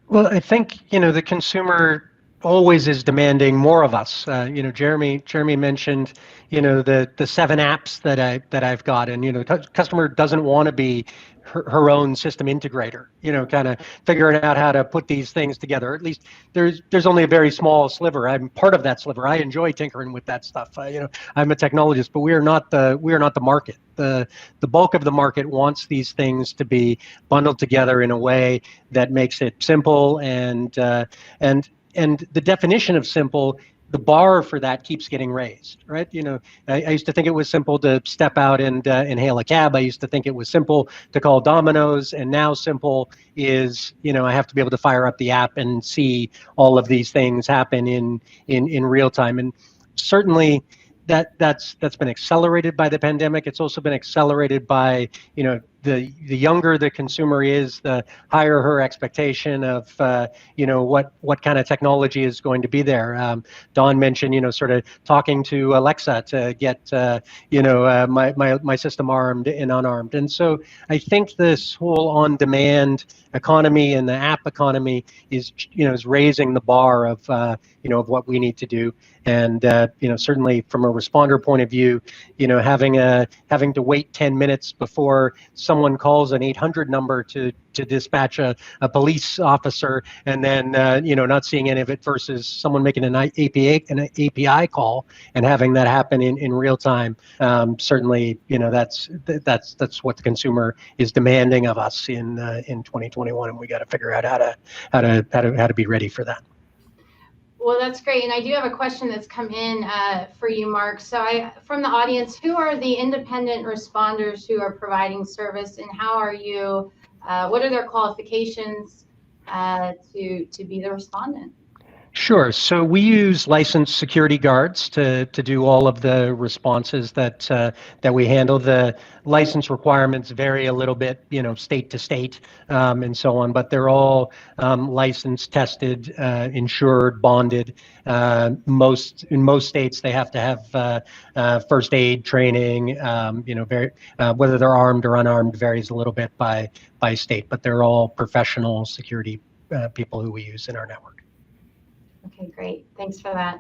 Well, I think, the consumer always is demanding more of us. Jeremy mentioned, the 7 apps that I've got, and customer doesn't want to be her own system integrator, kind of figuring out how to put these things together. At least there's only a very small sliver. I'm part of that sliver. I enjoy tinkering with that stuff. I'm a technologist, but we are not the market. The bulk of the market wants these things to be bundled together in a way that makes it simple, and the definition of simple, the bar for that keeps getting raised, right? I used to think it was simple to step out and hail a cab. I used to think it was simple to call Domino's, and now simple is, I have to be able to fire up the app and see all of these things happen in real time. And certainly that's been accelerated by the pandemic. It's also been accelerated by, the younger the consumer is, the higher her expectation of, what kind of technology is going to be there. Don mentioned, sort of talking to Alexa to get, my system armed and unarmed. And so I think this whole on-demand economy and the app economy is raising the bar of, of what we need to do. And, certainly from a responder point of view, having to wait 10 minutes before someone calls an 800 number to dispatch a police officer, and then not seeing any of it, versus someone making an API call and having that happen in real time. Certainly, that's what the consumer is demanding of us in 2021, and we got to figure out how to be ready for that. Well, that's great. And I do have a question that's come in for you, Mark. So from the audience, who are the independent responders who are providing service, and how are you, what are their qualifications to be the respondent? Sure. So we use licensed security guards to do all of the responses that we handle. The license requirements vary a little bit, state to state, and so on. But they're all licensed, tested, insured, bonded. In most states, they have to have first aid training. Whether they're armed or unarmed varies a little bit by state. But they're all professional security people who we use in our network. Okay, great. Thanks for that.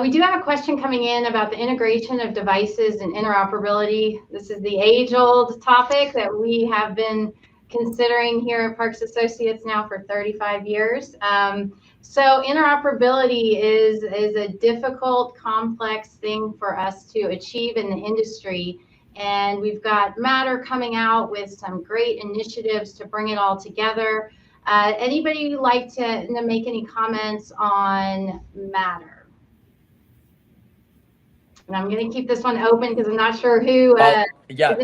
We do have a question coming in about the integration of devices and interoperability. This is the age-old topic that we have been considering here at Parks Associates now for 35 years. So interoperability is a difficult, complex thing for us to achieve in the industry. And we've got Matter coming out with some great initiatives to bring it all together. Anybody like to make any comments on Matter? And I'm going to keep this one open because I'm not sure who. Let me jump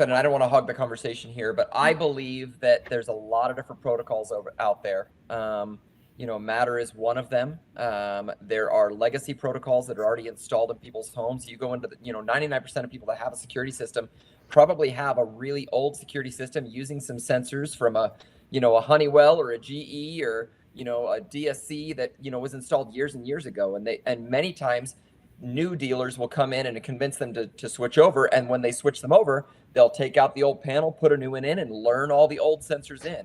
in, and I don't want to hog the conversation here, but I believe that there's a lot of different protocols out there. Matter is one of them. There are legacy protocols that are already installed in people's homes. You go into 99% of people that have a security system probably have a really old security system using some sensors from a Honeywell or a GE or a DSC that was installed years and years ago, and many times new dealers will come in and convince them to switch over, and when they switch them over, they'll take out the old panel, put a new one in, and learn all the old sensors in.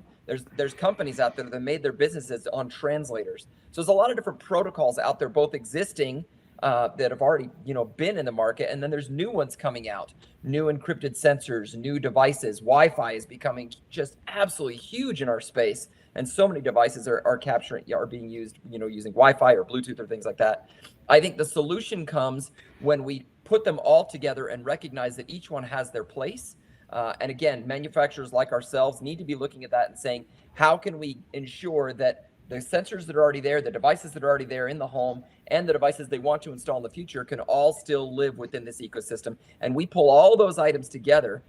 There's companies out there that made their businesses on translators. So there's a lot of different protocols out there, both existing that have already been in the market, and then there's new ones coming out, new encrypted sensors, new devices. Wi-Fi is becoming just absolutely huge in our space, and so many devices are being used using Wi-Fi or Bluetooth or things like that. I think the solution comes when we put them all together and recognize that each one has their place. And again, manufacturers like ourselves need to be looking at that and saying, how can we ensure that the sensors that are already there, the devices that are already there in the home, and the devices they want to install in the future can all still live within this ecosystem. And we pull all those items together,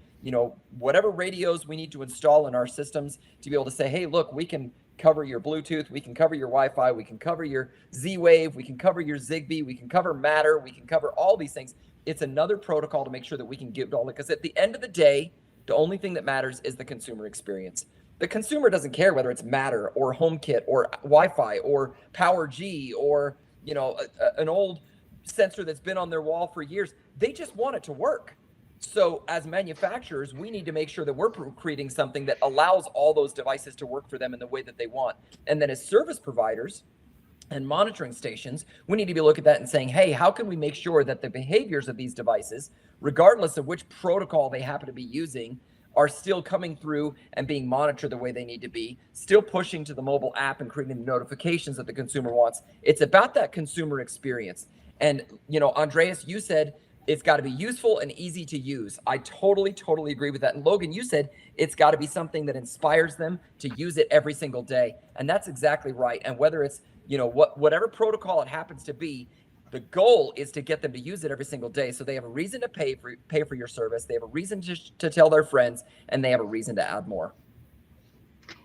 whatever radios we need to install in our systems to be able to say, hey, look, we can cover your Bluetooth, we can cover your Wi-Fi, we can cover your Z-Wave, we can cover your Zigbee, we can cover Matter, we can cover all these things. It's another protocol to make sure that we can give it all, because at the end of the day, the only thing that matters is the consumer experience. The consumer doesn't care whether it's Matter or HomeKit or Wi-Fi or Power G or an old sensor that's been on their wall for years. They just want it to work. So as manufacturers, we need to make sure that we're creating something that allows all those devices to work for them in the way that they want. And then as service providers and monitoring stations, we need to be looking at that and saying, hey, how can we make sure that the behaviors of these devices, regardless of which protocol they happen to be using, are still coming through and being monitored the way they need to be, still pushing to the mobile app and creating the notifications that the consumer wants. It's about that consumer experience. And, Andreas, you said it's got to be useful and easy to use. I totally agree with that. And Logan, you said it's got to be something that inspires them to use it every single day. And that's exactly right. And whether it's, whatever protocol it happens to be, the goal is to get them to use it every single day. So they have a reason to pay for your service. They have a reason to tell their friends, and they have a reason to add more.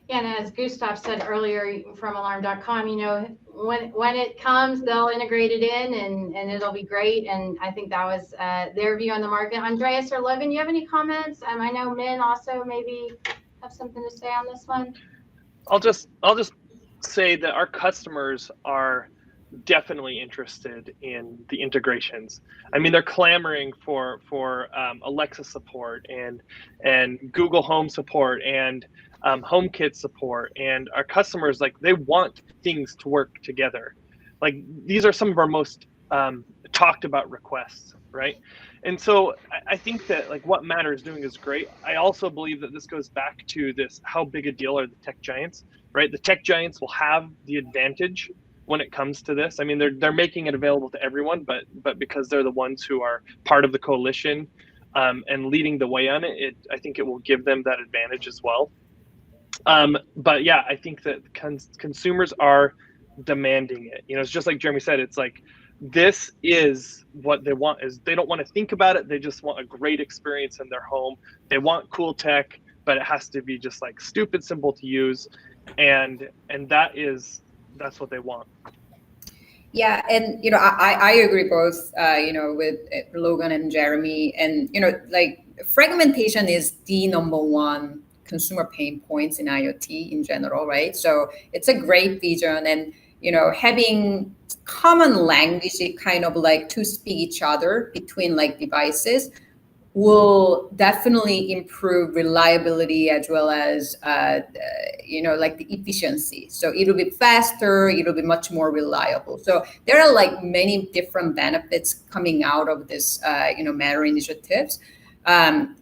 Yeah, and as Gustav said earlier from alarm.com, when it comes, they'll integrate it in and it'll be great. And I think that was their view on the market. Andreas or Logan, you have any comments? I know Men also maybe have something to say on this one. I'll just say that our customers are definitely interested in the integrations. I mean, they're clamoring for Alexa support and Google Home support and HomeKit support, and our customers, they want things to work together. These are some of our most talked about requests, right? And so I think that what Matter is doing is great. I also believe that this goes back to this: how big a deal are the tech giants, right? The tech giants will have the advantage when it comes to this. I mean, they're making it available to everyone, but because they're the ones who are part of the coalition and leading the way on it, I think it will give them that advantage as well. But yeah, I think that consumers are demanding it. It's just like Jeremy said, it's this is what they want. Is they don't want to think about it. They just want a great experience in their home. They want cool tech, but it has to be just stupid simple to use. And that is that's what they want. Yeah, and I agree both with Logan and Jeremy, and like fragmentation is the number one consumer pain points in IoT in general, right? So it's a great vision, and having common language kind of like to speak each other between like devices will definitely improve reliability as well as like the efficiency. So it'll be faster, it'll be much more reliable. So there are like many different benefits coming out of this Matter initiatives. Now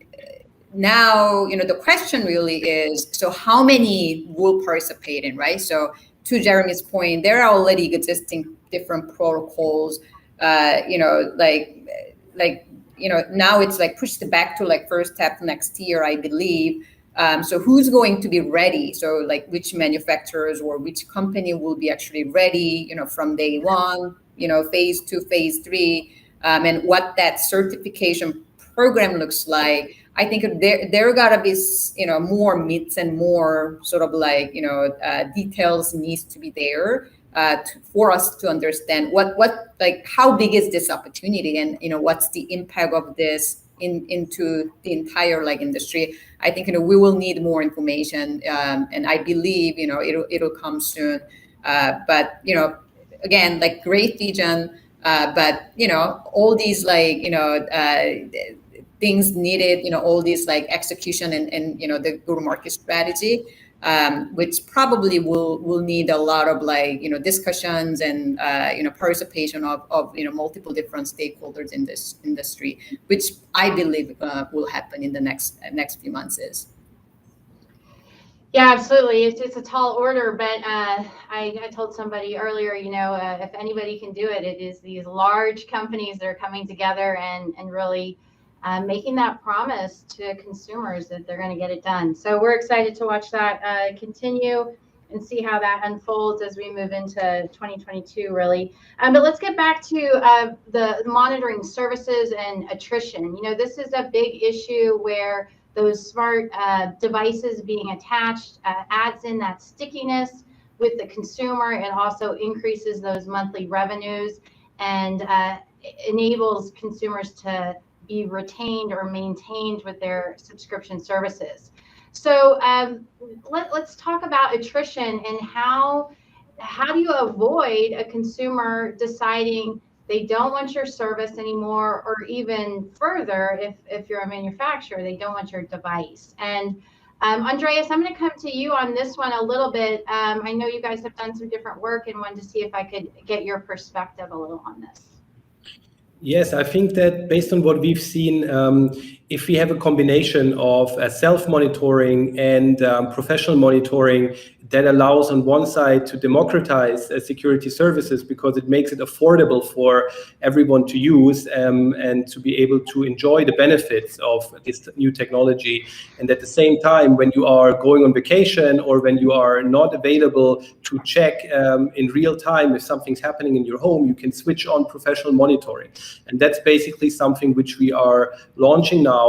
the question really is, so how many will participate in, right? So to Jeremy's point, there are already existing different protocols, now it's like pushed back to like first step next year, I believe. So who's going to be ready? So like which manufacturers or which company will be actually ready, from day one, phase 2, phase 3, and what that certification program looks like. I think there gotta be, more myths and more sort of like, details needs to be there. For us to understand what like how big is this opportunity, and what's the impact of this into the entire like industry. I think we will need more information, and I believe it'll come soon. But again, like great vision, but all these like things needed, all these like execution and the go-to-market strategy. Which probably will need a lot of like discussions and participation of multiple different stakeholders in this industry, which I believe will happen in the next few months. Yeah, absolutely. It's a tall order, but I told somebody earlier, if anybody can do it, it is these large companies that are coming together and really making that promise to consumers that they're going to get it done. So we're excited to watch that continue and see how that unfolds as we move into 2022, really. But let's get back to the monitoring services and attrition. This is a big issue where those smart devices being attached adds in that stickiness with the consumer, and also increases those monthly revenues and enables consumers to be retained or maintained with their subscription services. So let's talk about attrition and how do you avoid a consumer deciding they don't want your service anymore, or even further, if you're a manufacturer, they don't want your device. And Andreas, I'm going to come to you on this one a little bit. I know you guys have done some different work, and wanted to see if I could get your perspective a little on this. Yes, I think that based on what we've seen, if we have a combination of self-monitoring and professional monitoring, that allows on one side to democratize security services, because it makes it affordable for everyone to use and to be able to enjoy the benefits of this new technology. And at the same time, when you are going on vacation or when you are not available to check in real time if something's happening in your home, you can switch on professional monitoring. And that's basically something which we are launching now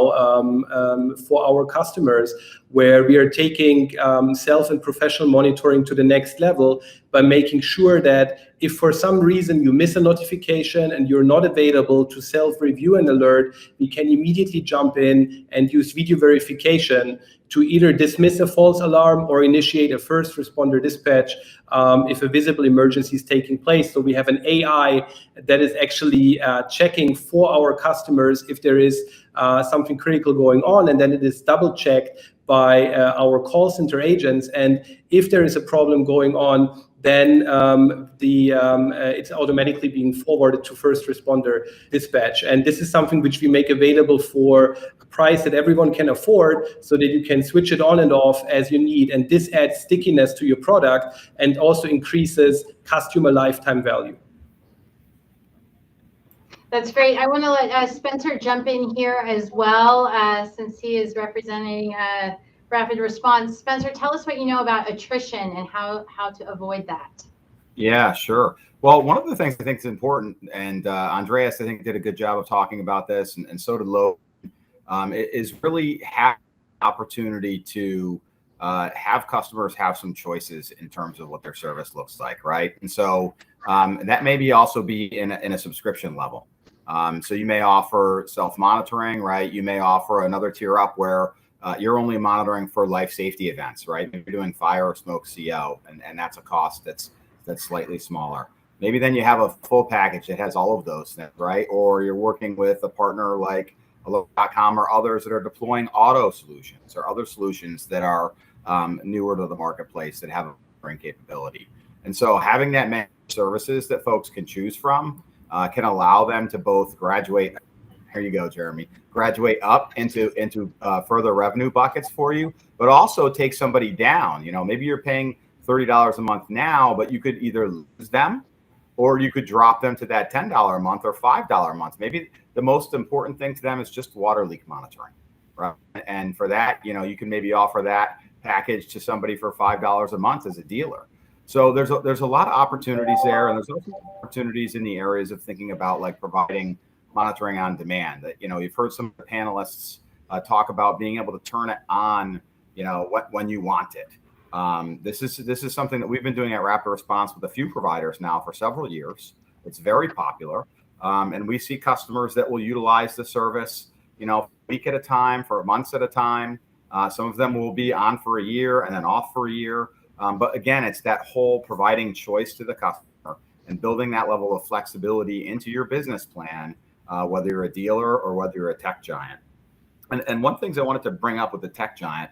for our customers, where we are taking self and professional monitoring to the next level by making sure that if for some reason you miss a notification and you're not available to self-review an alert, we can immediately jump in and use video verification to either dismiss a false alarm or initiate a first responder dispatch if a visible emergency is taking place. So we have an AI that is actually checking for our customers if there is something critical going on, and then it is double checked by our call center agents. And if there is a problem going on, then it's automatically being forwarded to first responder dispatch. And this is something which we make available for a price that everyone can afford, so that you can switch it on and off as you need. And this adds stickiness to your product and also increases customer lifetime value. That's great. I want to let Spencer jump in here as well, since he is representing Rapid Response. Spencer, tell us what you know about attrition and how to avoid that. Yeah, sure. Well, one of the things I think is important, and Andreas, I think, did a good job of talking about this, and so did Logan, is really have the opportunity to have customers have some choices in terms of what their service looks like, right? And so that may also be in a subscription level. So you may offer self-monitoring, right? You may offer another tier up where you're only monitoring for life safety events, right? Maybe you're doing fire or smoke CO, and that's a cost that's slightly smaller. Maybe then you have a full package that has all of those things, right? Or you're working with a partner like Logan.com or others that are deploying auto solutions or other solutions that are newer to the marketplace that have a monitoring capability. And so having that many services that folks can choose from can allow them to both graduate. Here you go, Jeremy. Graduate up into further revenue buckets for you, but also take somebody down. You know, maybe you're paying $30 a month now, but you could either lose them or you could drop them to that $10 a month or $5 a month. Maybe the most important thing to them is just water leak monitoring, right? And for that, you know, you can maybe offer that package to somebody for $5 a month as a dealer. So there's a lot of opportunities there, and there's also opportunities in the areas of thinking about like providing monitoring on demand. That, you know, you've heard some of the panelists talk about being able to turn it on, you know, when you want it. This is something that we've been doing at Rapid Response with a few providers now for several years. It's very popular, and we see customers that will utilize the service, you know, a week at a time, for months at a time. Some of them will be on for a year and then off for a year. But again, it's that whole providing choice to the customer and building that level of flexibility into your business plan, whether you're a dealer or whether you're a tech giant. And one thing I wanted to bring up with the tech giant,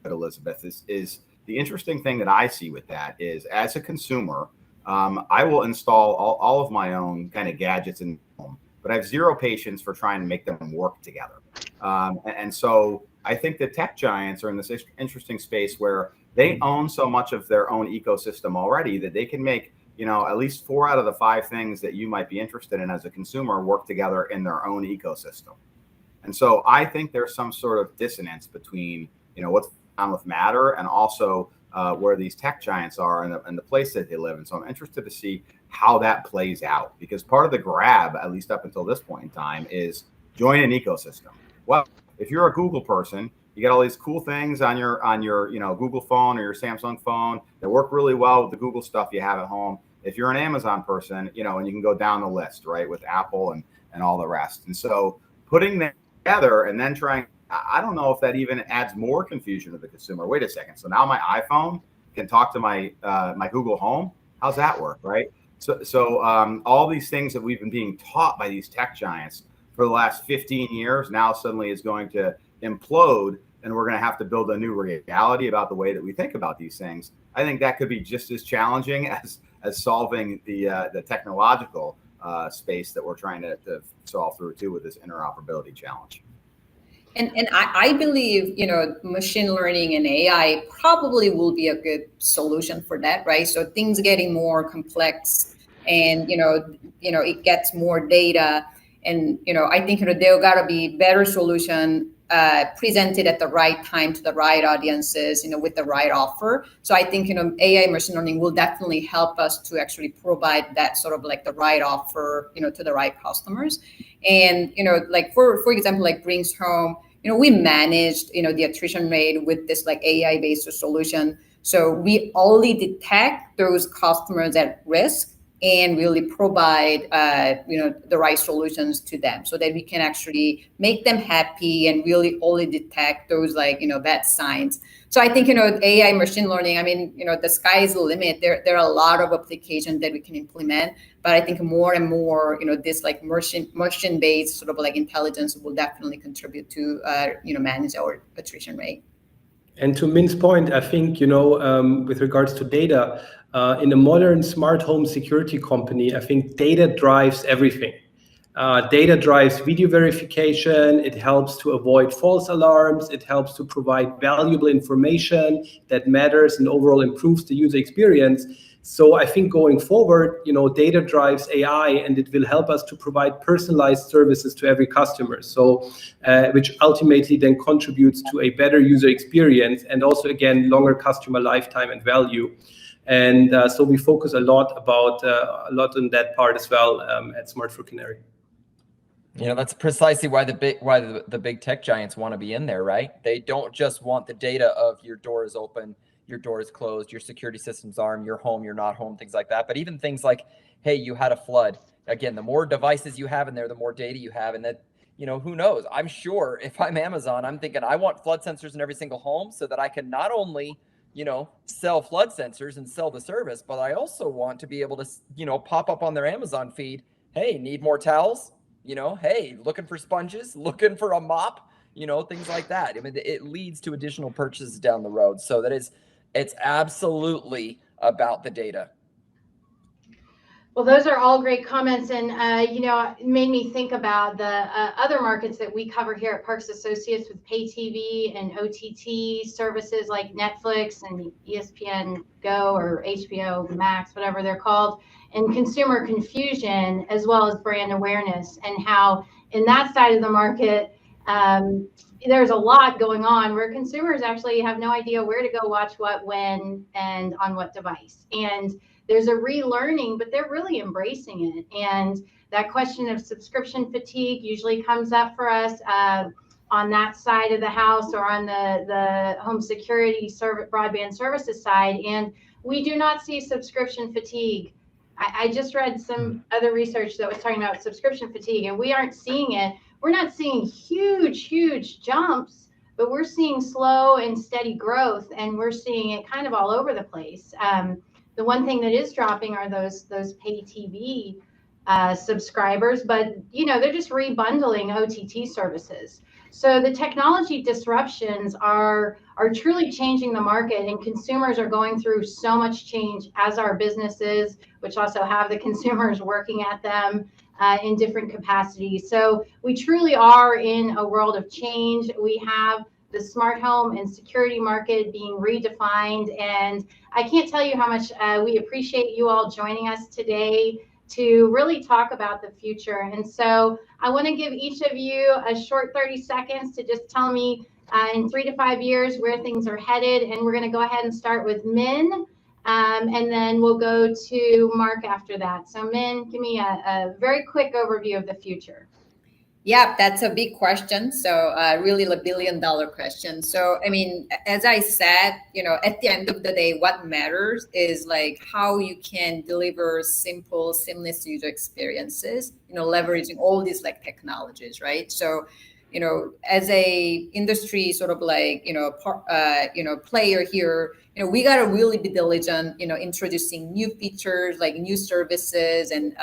Elizabeth, is the interesting thing that I see with that is, as a consumer, I will install all of my own kind of gadgets in home, but I have zero patience for trying to make them work together. And so I think the tech giants are in this interesting space where they own so much of their own ecosystem already that they can make, you know, at least 4 out of the 5 things that you might be interested in as a consumer work together in their own ecosystem. And so I think there's some sort of dissonance between, you know, what's on with Matter and also where these tech giants are and the place that they live. And so I'm interested to see how that plays out, because part of the grab, at least up until this point in time, is join an ecosystem. Well, if you're a Google person, you get all these cool things on your you know, Google phone or your Samsung phone that work really well with the Google stuff you have at home. If you're an Amazon person, you know, and you can go down the list, right, with Apple and all the rest. And so putting them together and then trying, I don't know if that even adds more confusion to the consumer. Wait a second. So now my iPhone can talk to my Google Home. How's that work, right? So all these things that we've been being taught by these tech giants for the last 15 years now suddenly is going to implode, and we're going to have to build a new reality about the way that we think about these things. I think that could be just as challenging as solving the technological space that we're trying to solve through too with this interoperability challenge. And I believe, you know, machine learning and AI probably will be a good solution for that, right? So things getting more complex, and you know, it gets more data, and you know, I think, you know, there gotta be better solution presented at the right time to the right audiences, you know, with the right offer. So I think, you know, AI machine learning will definitely help us to actually provide that sort of like the right offer, you know, to the right customers. And, you know, like for example, like Brinks Home, you know, we managed, you know, the attrition rate with this like AI-based solution. So we only detect those customers at risk and really provide, you know, the right solutions to them, so that we can actually make them happy and really only detect those, like, you know, bad signs. So I think, you know, AI machine learning, I mean, you know, the sky is the limit. There are a lot of applications that we can implement, but I think more and more, you know, this like machine-based sort of like intelligence will definitely contribute to, you know, manage our attrition rate. And to Min's point, I think, you know, with regards to data, in a modern smart home security company, I think data drives everything. Data drives video verification. It helps to avoid false alarms. It helps to provide valuable information that matters and overall improves the user experience. So I think going forward, you know, data drives AI, and it will help us to provide personalized services to every customer. So, which ultimately then contributes to a better user experience and also, again, longer customer lifetime and value. And so we focus a lot on that part as well at Smartfrog Canary. You know, that's precisely why the big tech giants want to be in there, right? They don't just want the data of your door is open, your door is closed, your security system's armed, you're home, you're not home, things like that. But even things like, hey, you had a flood. Again, the more devices you have in there, the more data you have. And that, you know, who knows? I'm sure if I'm Amazon, I'm thinking I want flood sensors in every single home so that I can not only, you know, sell flood sensors and sell the service, but I also want to be able to, you know, pop up on their Amazon feed. Hey, need more towels? You know, hey, looking for sponges, looking for a mop, you know, things like that. I mean, it leads to additional purchases down the road. So it's absolutely about the data. Well, those are all great comments, and you know, it made me think about the other markets that we cover here at Parks Associates with pay TV and OTT services like Netflix and ESPN Go or HBO Max, whatever they're called, and consumer confusion as well as brand awareness, and how in that side of the market there's a lot going on where consumers actually have no idea where to go watch what, when, and on what device. And there's a relearning, but they're really embracing it. And that question of subscription fatigue usually comes up for us on that side of the house or on the home security broadband services side. And we do not see subscription fatigue. I just read some other research that was talking about subscription fatigue, and we aren't seeing it. We're not seeing huge jumps, but we're seeing slow and steady growth, and we're seeing it kind of all over the place. The one thing that is dropping are those pay TV subscribers, but you know, they're just rebundling OTT services. So the technology disruptions are truly changing the market, and consumers are going through so much change, as are businesses, which also have the consumers working at them in different capacities. So we truly are in a world of change. We have the smart home and security market being redefined. And I can't tell you how much we appreciate you all joining us today to really talk about the future. And so I want to give each of you a short 30 seconds to just tell me in 3 to 5 years where things are headed. And we're going to go ahead and start with Min, and then we'll go to Mark after that. So Min, give me a very quick overview of the future. Yeah, that's a big question. So really a $1 billion question. So, I mean, as I said, you know, at the end of the day, what matters is like how you can deliver simple, seamless user experiences, you know, leveraging all these like technologies, right? So, you know, as a industry sort of like, player here, you know, we got to really be diligent, you know, introducing new features, like new services and,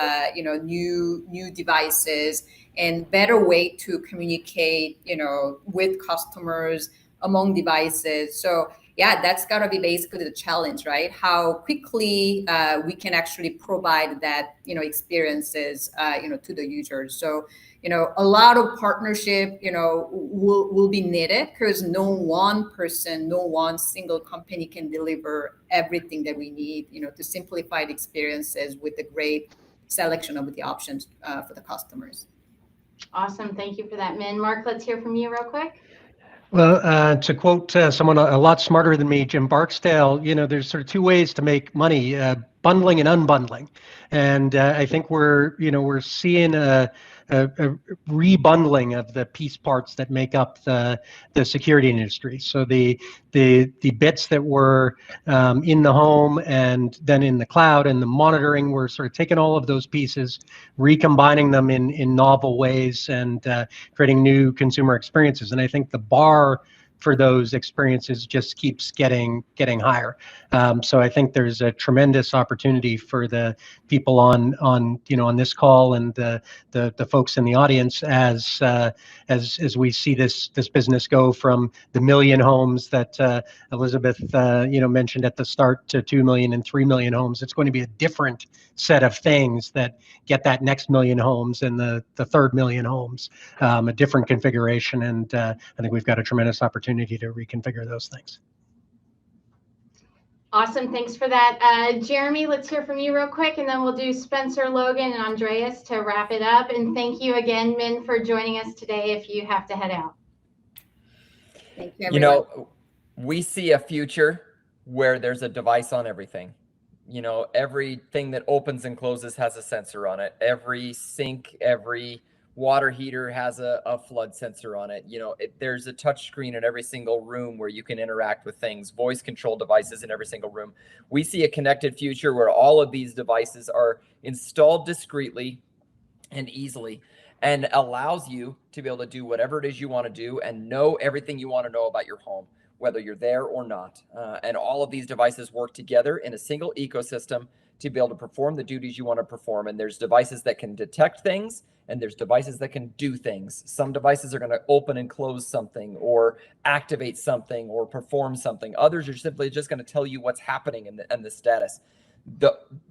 new devices and better way to communicate, you know, with customers among devices. So yeah, that's got to be basically the challenge, right? How quickly we can actually provide that, you know, experiences, to the users. So, you know, a lot of partnership, you know, will be needed because no one person, no one single company can deliver everything that we need, you know, to simplify the experiences with a great selection of the options for the customers. Awesome. Thank you for that, Min. Mark, let's hear from you real quick. Well, to quote someone a lot smarter than me, Jim Barksdale, you know, there's sort of two ways to make money, bundling and unbundling. And I think we're seeing a rebundling of the piece parts that make up the security industry. So the bits that were in the home and then in the cloud and the monitoring, we're sort of taking all of those pieces, recombining them in novel ways and creating new consumer experiences. And I think the bar for those experiences just keeps getting higher. So I think there's a tremendous opportunity for the people on this call and the folks in the audience as we see this business go from the 1 million homes that Elizabeth mentioned at the start to 2 million and 3 million homes. It's going to be a different set of things that get that next 1 million homes and the third 1 million homes, a different configuration. And I think we've got a tremendous opportunity to reconfigure those things. Awesome. Thanks for that. Jeremy, let's hear from you real quick, and then we'll do Spencer, Logan, and Andreas to wrap it up. And thank you again, Min, for joining us today if you have to head out. Thank you, everyone. You know, we see a future where there's a device on everything. You know, everything that opens and closes has a sensor on it. Every sink, every water heater has a flood sensor on it. There's a touch screen in every single room where you can interact with things, voice control devices in every single room. We see a connected future where all of these devices are installed discreetly and easily, and allows you to be able to do whatever it is you want to do and know everything you want to know about your home, whether you're there or not. And all of these devices work together in a single ecosystem to be able to perform the duties you want to perform. And there's devices that can detect things, and there's devices that can do things. Some devices are going to open and close something, or activate something, or perform something. Others are simply just going to tell you what's happening and the status.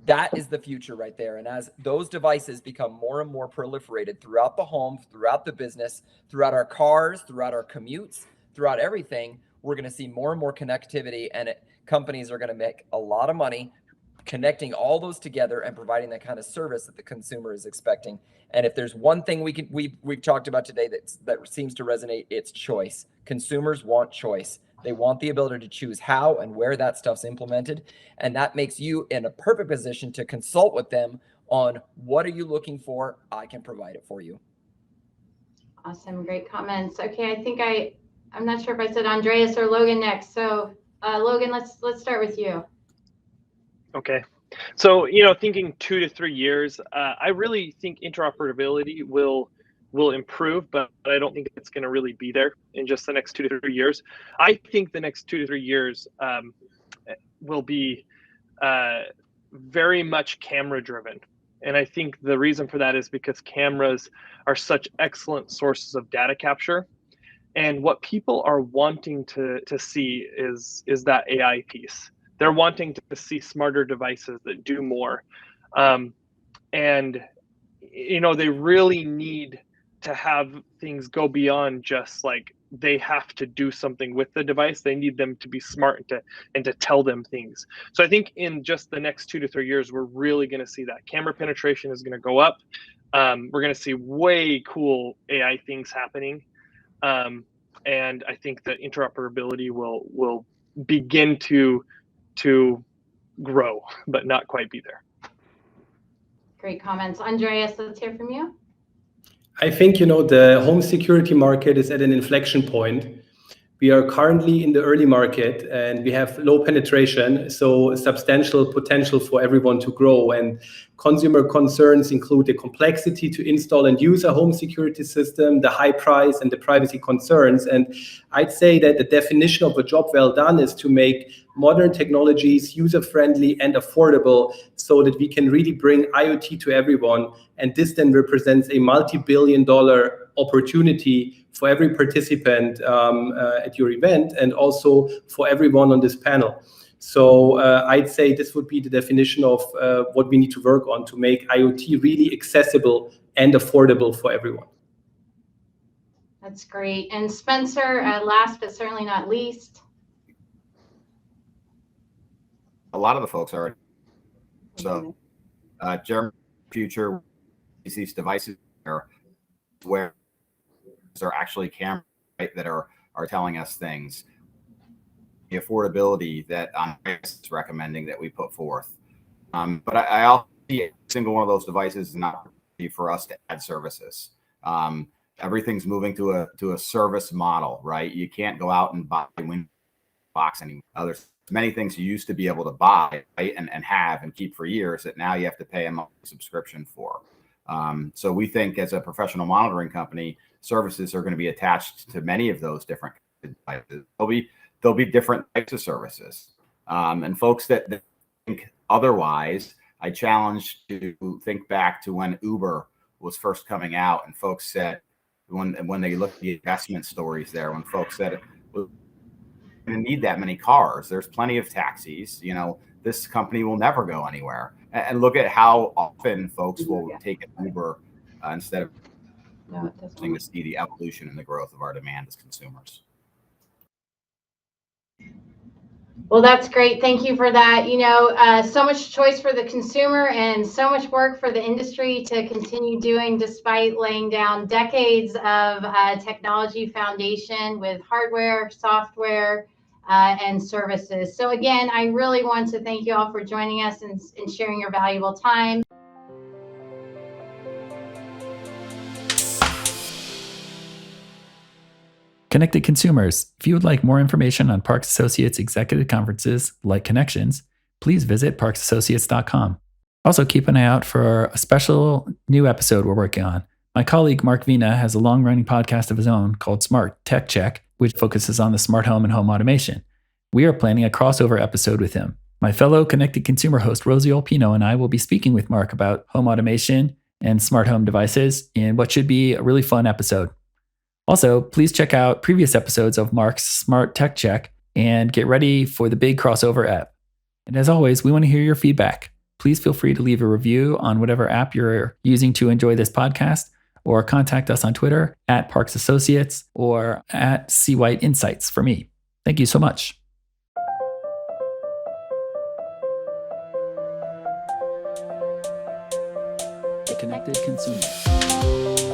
That is the future right there. And as those devices become more and more proliferated throughout the home, throughout the business, throughout our cars, throughout our commutes, throughout everything, we're going to see more and more connectivity, and companies are going to make a lot of money connecting all those together and providing that kind of service that the consumer is expecting. And if there's one thing we've talked about today that seems to resonate, it's choice. Consumers want choice. They want the ability to choose how and where that stuff's implemented. And that makes you in a perfect position to consult with them on what are you looking for? I can provide it for you. Awesome. Great comments. Okay. I think I'm not sure if I said Andreas or Logan next. So Logan, let's start with you. Okay. So, thinking 2 to 3 years, I really think interoperability will improve, but I don't think it's going to really be there in just the next 2 to 3 years. I think the next 2 to 3 years will be very much camera driven. And I think the reason for that is because cameras are such excellent sources of data capture. And what people are wanting to see is that AI piece. They're wanting to see smarter devices that do more. And, they really need to have things go beyond just like they have to do something with the device. They need them to be smart and to tell them things. So I think in just the next 2 to 3 years, we're really going to see that camera penetration is going to go up. We're going to see way cool AI things happening. And I think that interoperability will begin to grow, but not quite be there. Great comments. Andreas, let's hear from you. I think, the home security market is at an inflection point. We are currently in the early market and we have low penetration, so substantial potential for everyone to grow. And consumer concerns include the complexity to install and use a home security system, the high price, and the privacy concerns. And I'd say that the definition of a job well done is to make modern technologies user-friendly and affordable so that we can really bring IoT to everyone. And this then represents a multi-billion-dollar opportunity for every participant at your event, and also for everyone on this panel. So I'd say this would be the definition of what we need to work on to make IoT really accessible and affordable for everyone. That's great. And Spencer, last but certainly not least. A lot of the folks are. So Jeremy, future, these devices are where are actually cameras, right, that are telling us things. The affordability that Andreas is recommending that we put forth. But I also see every single one of those devices is an opportunity for us to add services. Everything's moving to a service model, right? You can't go out and buy a Windows box anymore. There's many things you used to be able to buy, right, and have and keep for years that now you have to pay a monthly subscription for. So we think as a professional monitoring company, services are going to be attached to many of those different devices. There'll be different types of services. And folks that think otherwise, I challenge to think back to when Uber was first coming out, and folks said, when they looked at the investment stories there, when folks said, we're going to need that many cars, there's plenty of taxis, this company will never go anywhere. And look at how often folks will take an Uber instead of to see the evolution and the growth of our demand as consumers. Well, that's great. Thank you for that. So much choice for the consumer and so much work for the industry to continue doing despite laying down decades of technology foundation with hardware, software, and services. So again, I really want to thank you all for joining us and sharing your valuable time. Connected consumers, if you would like more information on Parks Associates executive conferences like Connections, please visit parksassociates.com. Also, keep an eye out for a special new episode we're working on. My colleague Mark Vina has a long-running podcast of his own called Smart Tech Check, which focuses on the smart home and home automation. We are planning a crossover episode with him. My fellow connected consumer host Rosie Olpino and I will be speaking with Mark about home automation and smart home devices in what should be a really fun episode. Also, please check out previous episodes of Mark's Smart Tech Check and get ready for the big crossover app. And as always, we want to hear your feedback. Please feel free to leave a review on whatever app you're using to enjoy this podcast, or contact us on Twitter at Parks Associates or at CWhite Insights for me. Thank you so much. The Connected Consumer.